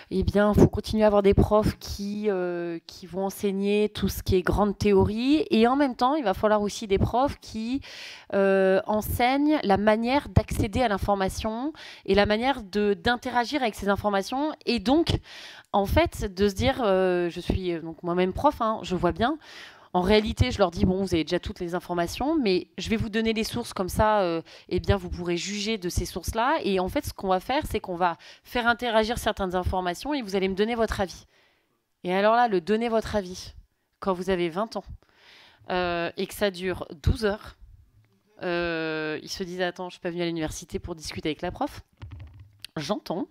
il faut continuer à avoir des profs qui vont enseigner tout ce qui est grande théorie, et en même temps, il va falloir aussi des profs qui enseignent la manière d'accéder à l'information et la manière d'interagir avec ces informations, et donc, en fait, de se dire, je suis donc moi-même prof, je vois bien. En réalité, je leur dis, bon, vous avez déjà toutes les informations, mais je vais vous donner les sources, comme ça, vous pourrez juger de ces sources-là. Et en fait, ce qu'on va faire, c'est qu'on va faire interagir certaines informations et vous allez me donner votre avis. Et alors là, le donner votre avis, quand vous avez 20 ans, et que ça dure 12 heures, ils se disent, attends, je ne suis pas venue à l'université pour discuter avec la prof. J'entends.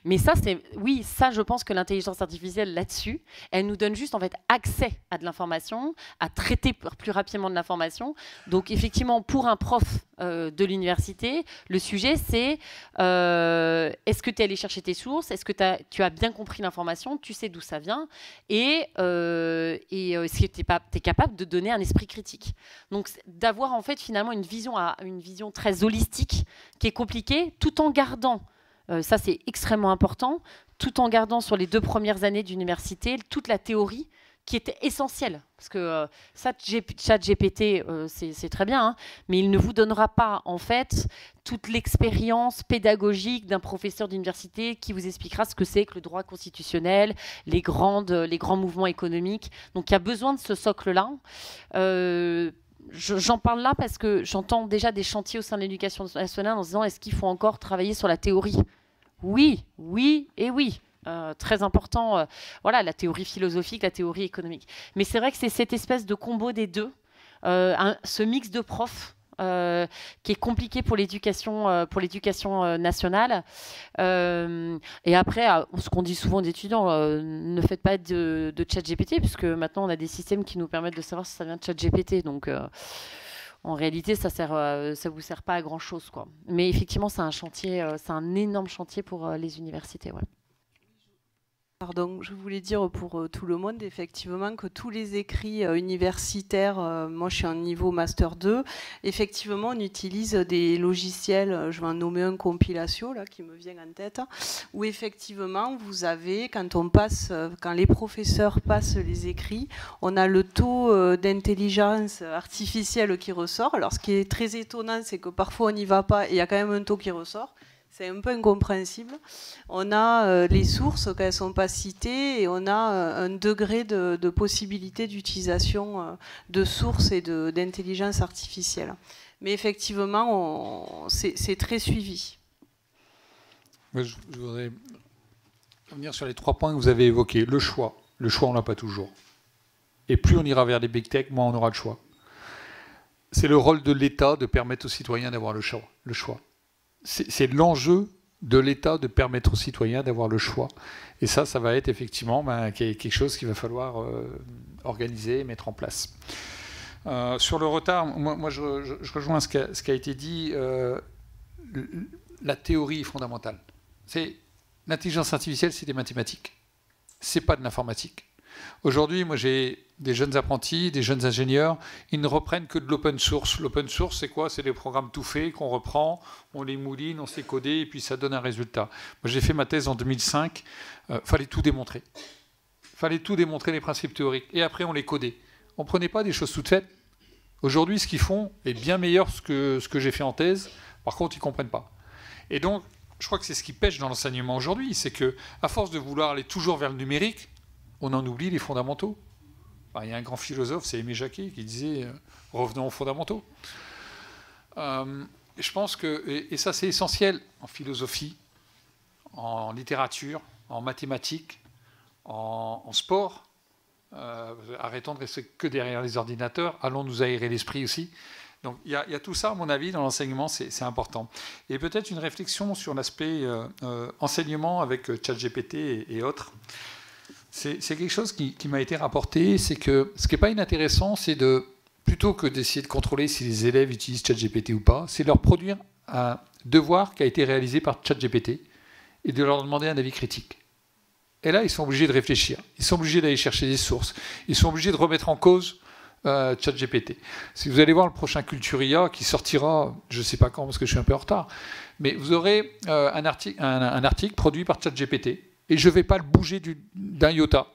Mais ça, je pense que l'intelligence artificielle, là-dessus, elle nous donne juste, en fait, accès à de l'information, à traiter plus rapidement de l'information. Donc, effectivement, pour un prof de l'université, le sujet, c'est est-ce que tu es allé chercher tes sources? Est-ce que tu as bien compris l'information? Tu sais d'où ça vient? Et est-ce que tu es capable de donner un esprit critique? Donc, d'avoir, en fait, finalement, une vision très holistique qui est compliquée, tout en gardant ça, c'est extrêmement important, tout en gardant sur les 2 premières années d'université toute la théorie qui était essentielle. Parce que ChatGPT, c'est très bien, mais il ne vous donnera pas, en fait, toute l'expérience pédagogique d'un professeur d'université qui vous expliquera ce que c'est que le droit constitutionnel, les grands mouvements économiques. Donc, il y a besoin de ce socle-là. J'en parle là parce que j'entends déjà des chantiers au sein de l'éducation nationale en se disant est-ce qu'il faut encore travailler sur la théorie? Oui, oui et oui. Très important, voilà, la théorie philosophique, la théorie économique. Mais c'est vrai que c'est cette espèce de combo des deux, ce mix de profs qui est compliqué pour l'éducation nationale. Et après, ce qu'on dit souvent aux étudiants, ne faites pas de ChatGPT, puisque maintenant on a des systèmes qui nous permettent de savoir si ça vient de ChatGPT. Donc en réalité, ça vous sert pas à grand chose, quoi. Mais effectivement, c'est un chantier, c'est un énorme chantier pour les universités. Ouais. Pardon, je voulais dire pour tout le monde, effectivement, que tous les écrits universitaires, moi je suis en niveau Master 2, effectivement, on utilise des logiciels, je vais en nommer un Compilatio, là, qui me vient en tête, où effectivement, vous avez, quand les professeurs passent les écrits, on a le taux d'intelligence artificielle qui ressort. Alors, ce qui est très étonnant, c'est que parfois on n'y va pas et il y a quand même un taux qui ressort. C'est un peu incompréhensible. On a les sources quand elles ne sont pas citées et on a un degré de possibilité d'utilisation de sources et d'intelligence artificielle. Mais effectivement, c'est très suivi. Je voudrais revenir sur les 3 points que vous avez évoqués. Le choix. Le choix, on ne l'a pas toujours. Et plus on ira vers les big tech, moins on aura de choix. C'est le rôle de l'État de permettre aux citoyens d'avoir le choix. C'est l'enjeu de l'État de permettre aux citoyens d'avoir le choix. Et ça va être effectivement quelque chose qu'il va falloir organiser et mettre en place. Sur le retard, moi je rejoins ce qui a été dit. La théorie est fondamentale. L'intelligence artificielle, c'est des mathématiques. C'est pas de l'informatique. Aujourd'hui, moi j'ai des jeunes apprentis, des jeunes ingénieurs, ils ne reprennent que de l'open source. L'open source, c'est quoi? C'est des programmes tout faits qu'on reprend, on les mouline, on sait coder, et puis ça donne un résultat. Moi j'ai fait ma thèse en 2005, fallait tout démontrer. Fallait tout démontrer, les principes théoriques. Et après, on les codait. On ne prenait pas des choses toutes faites. Aujourd'hui, ce qu'ils font est bien meilleur que ce que j'ai fait en thèse. Par contre, ils ne comprennent pas. Et donc, je crois que c'est ce qui pêche dans l'enseignement aujourd'hui, c'est qu'à force de vouloir aller toujours vers le numérique, on en oublie les fondamentaux. Il y a un grand philosophe, c'est Aimé Jacquet, qui disait « revenons aux fondamentaux ». Je pense que, et ça c'est essentiel en philosophie, en littérature, en mathématiques, en sport. Arrêtons de rester que derrière les ordinateurs, allons nous aérer l'esprit aussi. Donc il y a tout ça, à mon avis, dans l'enseignement, c'est important. Et peut-être une réflexion sur l'aspect enseignement avec ChatGPT et autres. C'est quelque chose qui m'a été rapporté, c'est que ce qui n'est pas inintéressant, c'est plutôt que d'essayer de contrôler si les élèves utilisent ChatGPT ou pas, c'est de leur produire un devoir qui a été réalisé par ChatGPT et de leur demander un avis critique. Et là, ils sont obligés de réfléchir, ils sont obligés d'aller chercher des sources, ils sont obligés de remettre en cause ChatGPT. Si vous allez voir le prochain Culturia qui sortira, je ne sais pas quand parce que je suis un peu en retard, mais vous aurez un article produit par ChatGPT et je ne vais pas le bouger d'un iota.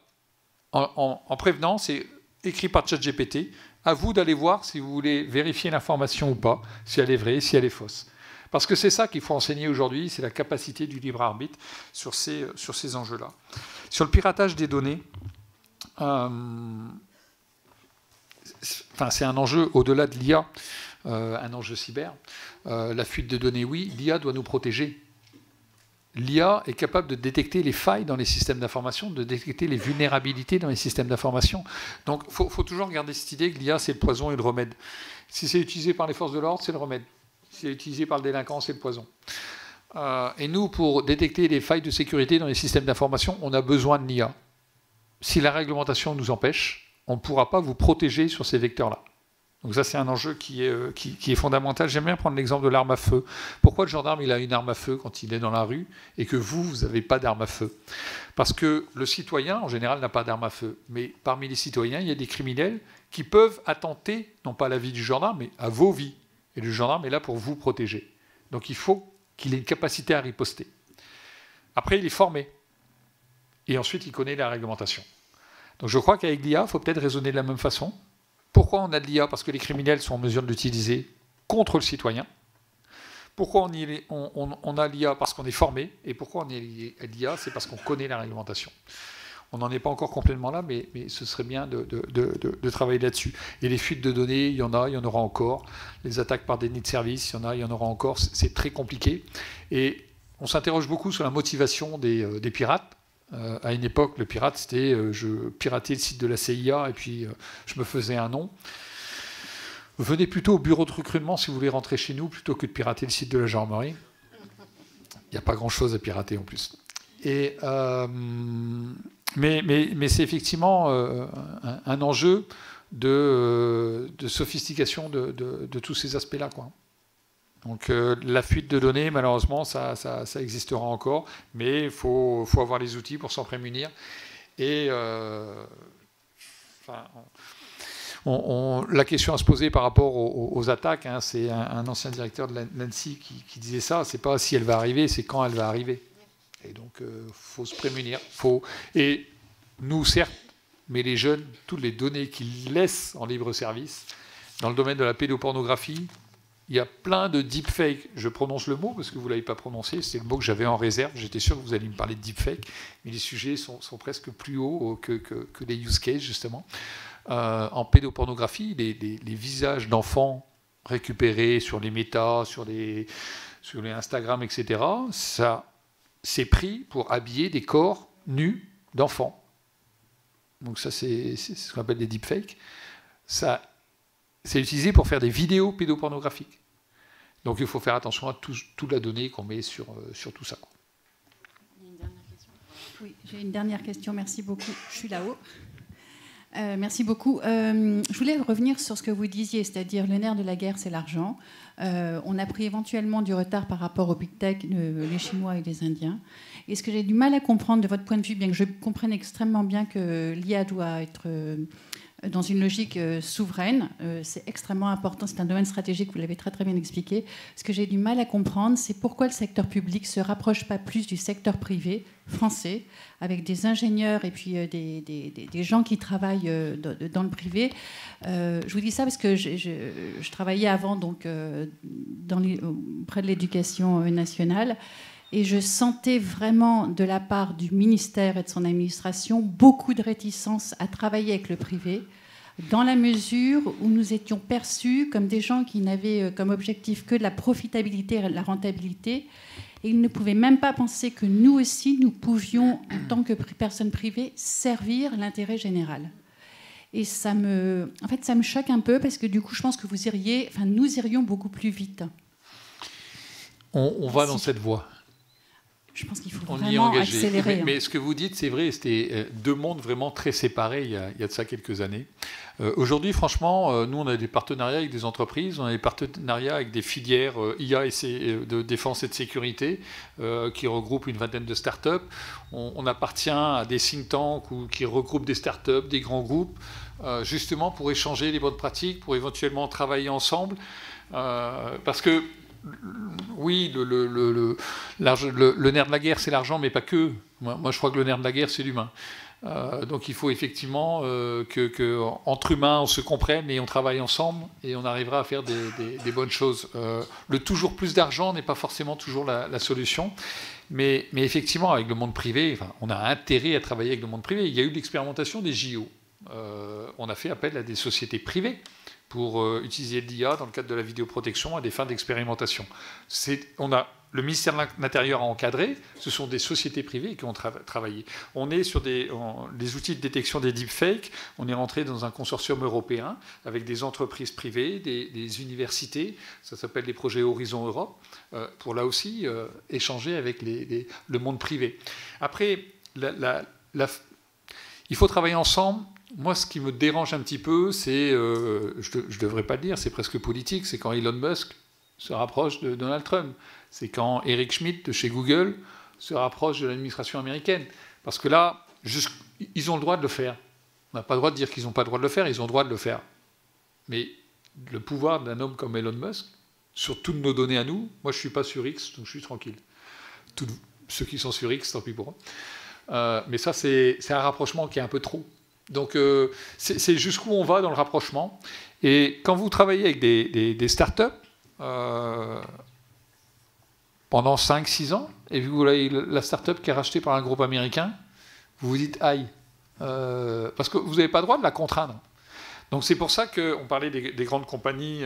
En prévenant, c'est écrit par ChatGPT. À vous d'aller voir si vous voulez vérifier l'information ou pas, si elle est vraie, si elle est fausse. Parce que c'est ça qu'il faut enseigner aujourd'hui, c'est la capacité du libre arbitre sur ces enjeux-là. Sur le piratage des données, c'est un enjeu au-delà de l'IA, un enjeu cyber. La fuite de données, oui, l'IA doit nous protéger. L'IA est capable de détecter les failles dans les systèmes d'information, de détecter les vulnérabilités dans les systèmes d'information. Donc il faut toujours garder cette idée que l'IA, c'est le poison et le remède. Si c'est utilisé par les forces de l'ordre, c'est le remède. Si c'est utilisé par le délinquant, c'est le poison. Et nous, pour détecter les failles de sécurité dans les systèmes d'information, on a besoin de l'IA. Si la réglementation nous empêche, on ne pourra pas vous protéger sur ces vecteurs-là. Donc ça, c'est un enjeu qui est fondamental. J'aime bien prendre l'exemple de l'arme à feu. Pourquoi le gendarme il a une arme à feu quand il est dans la rue et que vous n'avez pas d'arme à feu? Parce que le citoyen, en général, n'a pas d'arme à feu. Mais parmi les citoyens, il y a des criminels qui peuvent attenter, non pas à la vie du gendarme, mais à vos vies. Et le gendarme est là pour vous protéger. Donc il faut qu'il ait une capacité à riposter. Après, il est formé. Et ensuite, il connaît la réglementation. Donc je crois qu'avec l'IA, il faut peut-être raisonner de la même façon. Pourquoi on a de l'IA? Parce que les criminels sont en mesure de l'utiliser contre le citoyen. Pourquoi on a l'IA? Parce qu'on est formé. Et pourquoi on a l'IA? C'est parce qu'on connaît la réglementation. On n'en est pas encore complètement là, mais ce serait bien de travailler là-dessus. Et les fuites de données, il y en aura encore. Les attaques par déni de service, il y en aura encore. C'est très compliqué. Et on s'interroge beaucoup sur la motivation des pirates. À une époque, le pirate, c'était je piratais le site de la CIA et puis je me faisais un nom. Venez plutôt au bureau de recrutement si vous voulez rentrer chez nous plutôt que de pirater le site de la gendarmerie. Il n'y a pas grand-chose à pirater en plus. Et, mais c'est effectivement un enjeu de sophistication de tous ces aspects-là, quoi. Donc la fuite de données, malheureusement, ça existera encore, mais il faut avoir les outils pour s'en prémunir. Et la question à se poser par rapport aux attaques, hein, c'est un ancien directeur de l'ANSSI qui disait ça, c'est pas si elle va arriver, c'est quand elle va arriver. Et donc, faut se prémunir. Et nous, certes, mais les jeunes, toutes les données qu'ils laissent en libre service, dans le domaine de la pédopornographie, il y a plein de deepfakes. Je prononce le mot parce que vous ne l'avez pas prononcé, c'est le mot que j'avais en réserve. J'étais sûr que vous alliez me parler de deepfake, mais les sujets sont presque plus hauts que les use cases, justement. En pédopornographie, les visages d'enfants récupérés sur les métas, sur les Instagram, etc., ça, c'est pris pour habiller des corps nus d'enfants. Donc ça, c'est ce qu'on appelle des deepfakes. Ça, c'est utilisé pour faire des vidéos pédopornographiques. Donc il faut faire attention à toute la donnée qu'on met sur tout ça. Oui, j'ai une dernière question. Merci beaucoup. Je suis là-haut. Merci beaucoup. Je voulais revenir sur ce que vous disiez, c'est-à-dire le nerf de la guerre, c'est l'argent. On a pris éventuellement du retard par rapport aux big tech, les Chinois et les Indiens. Et ce que j'ai du mal à comprendre de votre point de vue, bien que je comprenne extrêmement bien que l'IA doit être dans une logique souveraine, c'est extrêmement important, c'est un domaine stratégique, vous l'avez très très bien expliqué. Ce que j'ai du mal à comprendre, c'est pourquoi le secteur public ne se rapproche pas plus du secteur privé français, avec des ingénieurs et puis des gens qui travaillent dans le privé. Je vous dis ça parce que je travaillais avant donc, près de l'éducation nationale. Et je sentais vraiment de la part du ministère et de son administration beaucoup de réticence à travailler avec le privé, dans la mesure où nous étions perçus comme des gens qui n'avaient comme objectif que de la profitabilité et de la rentabilité. Et ils ne pouvaient même pas penser que nous aussi, nous pouvions, en tant que personne privée, servir l'intérêt général. Et ça me choque un peu parce que du coup, je pense que nous irions beaucoup plus vite. On va dans cette voie. Je pense qu'il faut vraiment accélérer. Mais ce que vous dites, c'est vrai, c'était deux mondes vraiment très séparés il y a de ça quelques années. Aujourd'hui, franchement, nous, on a des partenariats avec des entreprises, on a des partenariats avec des filières IA de défense et de sécurité qui regroupent une vingtaine de startups. On appartient à des think tanks qui regroupent des startups, des grands groupes, justement pour échanger les bonnes pratiques, pour éventuellement travailler ensemble. Parce que oui, le nerf de la guerre, c'est l'argent, mais pas que. Moi, je crois que le nerf de la guerre, c'est l'humain. Donc il faut effectivement qu'entre humains, on se comprenne et on travaille ensemble et on arrivera à faire des bonnes choses. Le toujours plus d'argent n'est pas forcément toujours la solution. Mais effectivement, avec le monde privé, on a intérêt à travailler avec le monde privé. Il y a eu l'expérimentation des JO. On a fait appel à des sociétés privées pour utiliser l'IA dans le cadre de la vidéoprotection à des fins d'expérimentation. Le ministère de l'Intérieur a encadré, ce sont des sociétés privées qui ont travaillé. On est sur les outils de détection des deepfakes, on est rentré dans un consortium européen avec des entreprises privées, des universités, ça s'appelle les projets Horizon Europe, pour là aussi échanger avec le monde privé. Après, il faut travailler ensemble. Moi, ce qui me dérange un petit peu, c'est, je ne devrais pas le dire, c'est presque politique, c'est quand Elon Musk se rapproche de Donald Trump. C'est quand Eric Schmidt de chez Google se rapproche de l'administration américaine. Parce que là, ils ont le droit de le faire. On n'a pas le droit de dire qu'ils n'ont pas le droit de le faire, ils ont le droit de le faire. Mais le pouvoir d'un homme comme Elon Musk, sur toutes nos données à nous, moi je ne suis pas sur X, donc je suis tranquille. Tous ceux qui sont sur X, tant pis pour eux. Mais ça, c'est un rapprochement qui est un peu trop. Donc c'est jusqu'où on va dans le rapprochement. Et quand vous travaillez avec des startups, pendant 5-6 ans, et vous voyez la start-up qui est rachetée par un groupe américain, vous vous dites, aïe, parce que vous n'avez pas le droit de la contraindre. Donc c'est pour ça qu'on parlait des grandes compagnies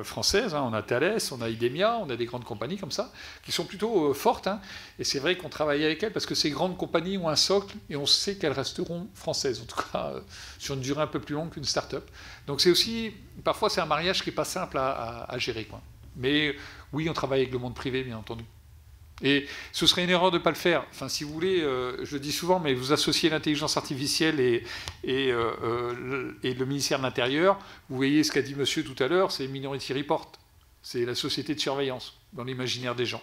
françaises, hein. On a Thales, on a Idemia, on a des grandes compagnies comme ça, qui sont plutôt fortes, hein. Et c'est vrai qu'on travaille avec elles, parce que ces grandes compagnies ont un socle, et on sait qu'elles resteront françaises, en tout cas sur une durée un peu plus longue qu'une start-up. Donc c'est aussi, parfois c'est un mariage qui n'est pas simple à gérer, quoi. Mais oui, on travaille avec le monde privé, bien entendu. Et ce serait une erreur de ne pas le faire. Enfin, si vous voulez, je le dis souvent, mais vous associez l'intelligence artificielle et le ministère de l'Intérieur, vous voyez ce qu'a dit monsieur tout à l'heure, c'est Minority Report. C'est la société de surveillance dans l'imaginaire des gens.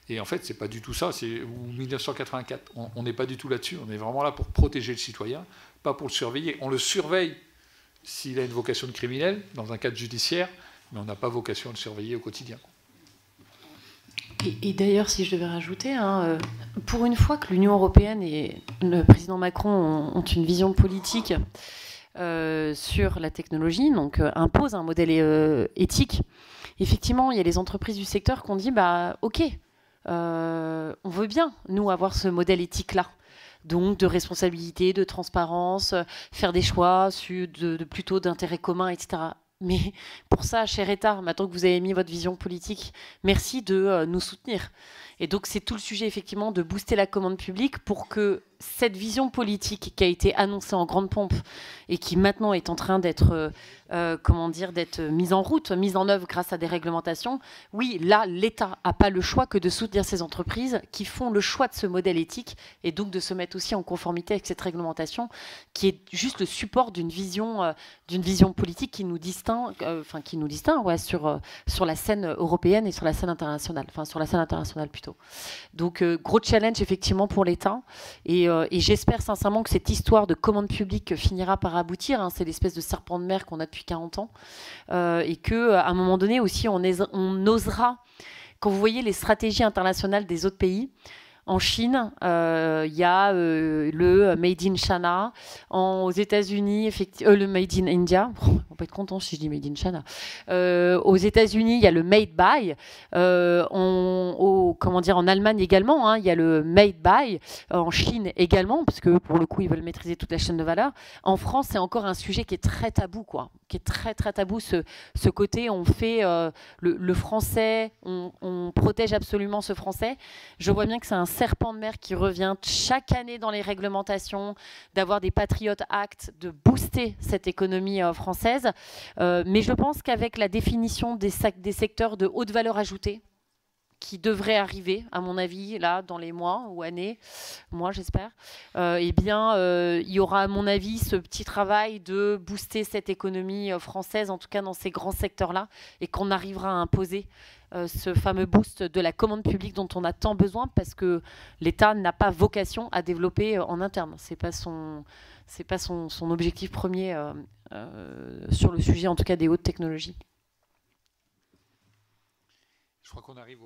Et en fait, c'est pas du tout ça, c'est 1984. On n'est pas du tout là-dessus, on est vraiment là pour protéger le citoyen, pas pour le surveiller. On le surveille s'il a une vocation de criminel, dans un cadre judiciaire, mais on n'a pas vocation à le surveiller au quotidien. Et d'ailleurs, si je devais rajouter, hein, pour une fois que l'Union européenne et le président Macron ont une vision politique sur la technologie, donc imposent un modèle éthique, effectivement, il y a les entreprises du secteur qui ont dit bah, OK, on veut bien, nous, avoir ce modèle éthique-là. Donc de responsabilité, de transparence, faire des choix plutôt d'intérêt commun, etc. Mais pour ça, cher État, maintenant que vous avez mis votre vision politique, merci de nous soutenir. Et donc c'est tout le sujet effectivement de booster la commande publique pour que cette vision politique qui a été annoncée en grande pompe et qui maintenant est en train d'être d'être mise en route, mise en œuvre grâce à des réglementations, oui, là, l'État n'a pas le choix que de soutenir ces entreprises qui font le choix de ce modèle éthique et donc de se mettre aussi en conformité avec cette réglementation qui est juste le support d'une vision politique qui nous distingue, ouais, sur la scène européenne et sur la scène internationale, enfin sur la scène internationale plutôt. Donc gros challenge effectivement pour l'État et j'espère sincèrement que cette histoire de commande publique finira par aboutir, hein, c'est l'espèce de serpent de mer qu'on a depuis 40 ans et qu'à un moment donné aussi on osera, quand vous voyez les stratégies internationales des autres pays, en Chine, il y a le Made in China. Aux États-Unis, le Made in India. On peut être content si je dis Made in China. Aux États-Unis, il y a le Made by. En Allemagne également, hein, il y a le Made by. En Chine également, parce que pour le coup, ils veulent maîtriser toute la chaîne de valeur. En France, c'est encore un sujet qui est très tabou, quoi. Qui est très très tabou. Ce côté, on fait le français, on protège absolument ce français. Je vois bien que c'est un serpent de mer qui revient chaque année dans les réglementations, d'avoir des Patriot Act, de booster cette économie française. Mais je pense qu'avec la définition des secteurs de haute valeur ajoutée, qui devrait arriver, à mon avis, là, dans les mois ou années, moi j'espère, il y aura, à mon avis, ce petit travail de booster cette économie française, en tout cas dans ces grands secteurs-là, et qu'on arrivera à imposer ce fameux boost de la commande publique dont on a tant besoin, parce que l'État n'a pas vocation à développer en interne. C'est pas son objectif premier sur le sujet, en tout cas des hautes technologies. Je crois qu'on arrive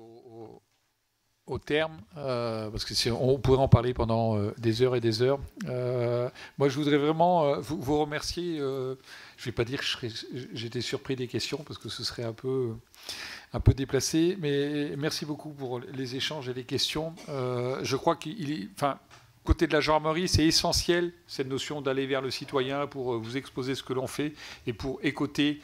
au terme, parce que on pourrait en parler pendant des heures et des heures. Moi, je voudrais vraiment vous remercier. Je ne vais pas dire que j'étais surpris des questions, parce que ce serait un peu déplacé, mais merci beaucoup pour les échanges et les questions. Je crois côté de la gendarmerie, c'est essentiel, cette notion d'aller vers le citoyen pour vous exposer ce que l'on fait et pour écouter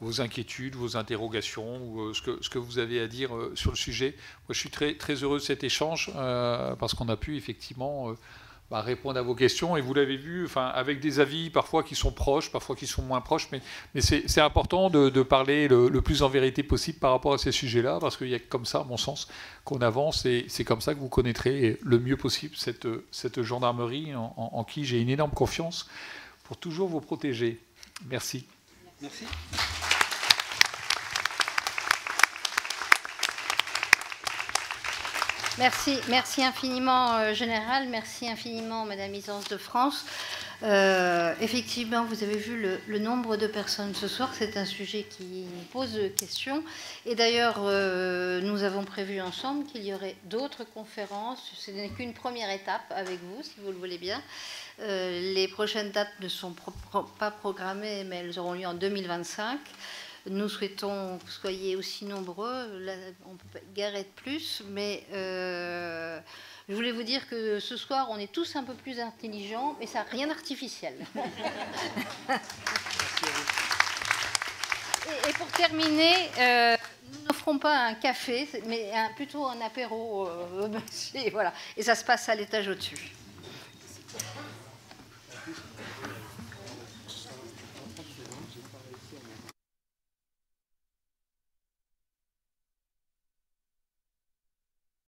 vos inquiétudes, vos interrogations, ou ce que vous avez à dire sur le sujet. Moi, je suis très, très heureux de cet échange parce qu'on a pu effectivement répondre à vos questions. Et vous l'avez vu, avec des avis parfois qui sont proches, parfois qui sont moins proches, mais c'est important de parler le plus en vérité possible par rapport à ces sujets-là, parce qu'il y a comme ça, à mon sens, qu'on avance, et c'est comme ça que vous connaîtrez le mieux possible cette gendarmerie en qui j'ai une énorme confiance pour toujours vous protéger. Merci. Merci. Merci infiniment, Général. Merci infiniment, Madame Isance de France. Effectivement, vous avez vu le nombre de personnes ce soir. C'est un sujet qui pose questions. Et d'ailleurs, nous avons prévu ensemble qu'il y aurait d'autres conférences. Ce n'est qu'une première étape avec vous, si vous le voulez bien. Les prochaines dates ne sont pas programmées, mais elles auront lieu en 2025. Nous souhaitons que vous soyez aussi nombreux. Là, on ne peut pas guère être plus, mais Je voulais vous dire que ce soir, on est tous un peu plus intelligents, mais ça n'a rien d'artificiel. Et pour terminer, nous n'offrons pas un café, mais plutôt un apéro. Voilà. Et ça se passe à l'étage au-dessus.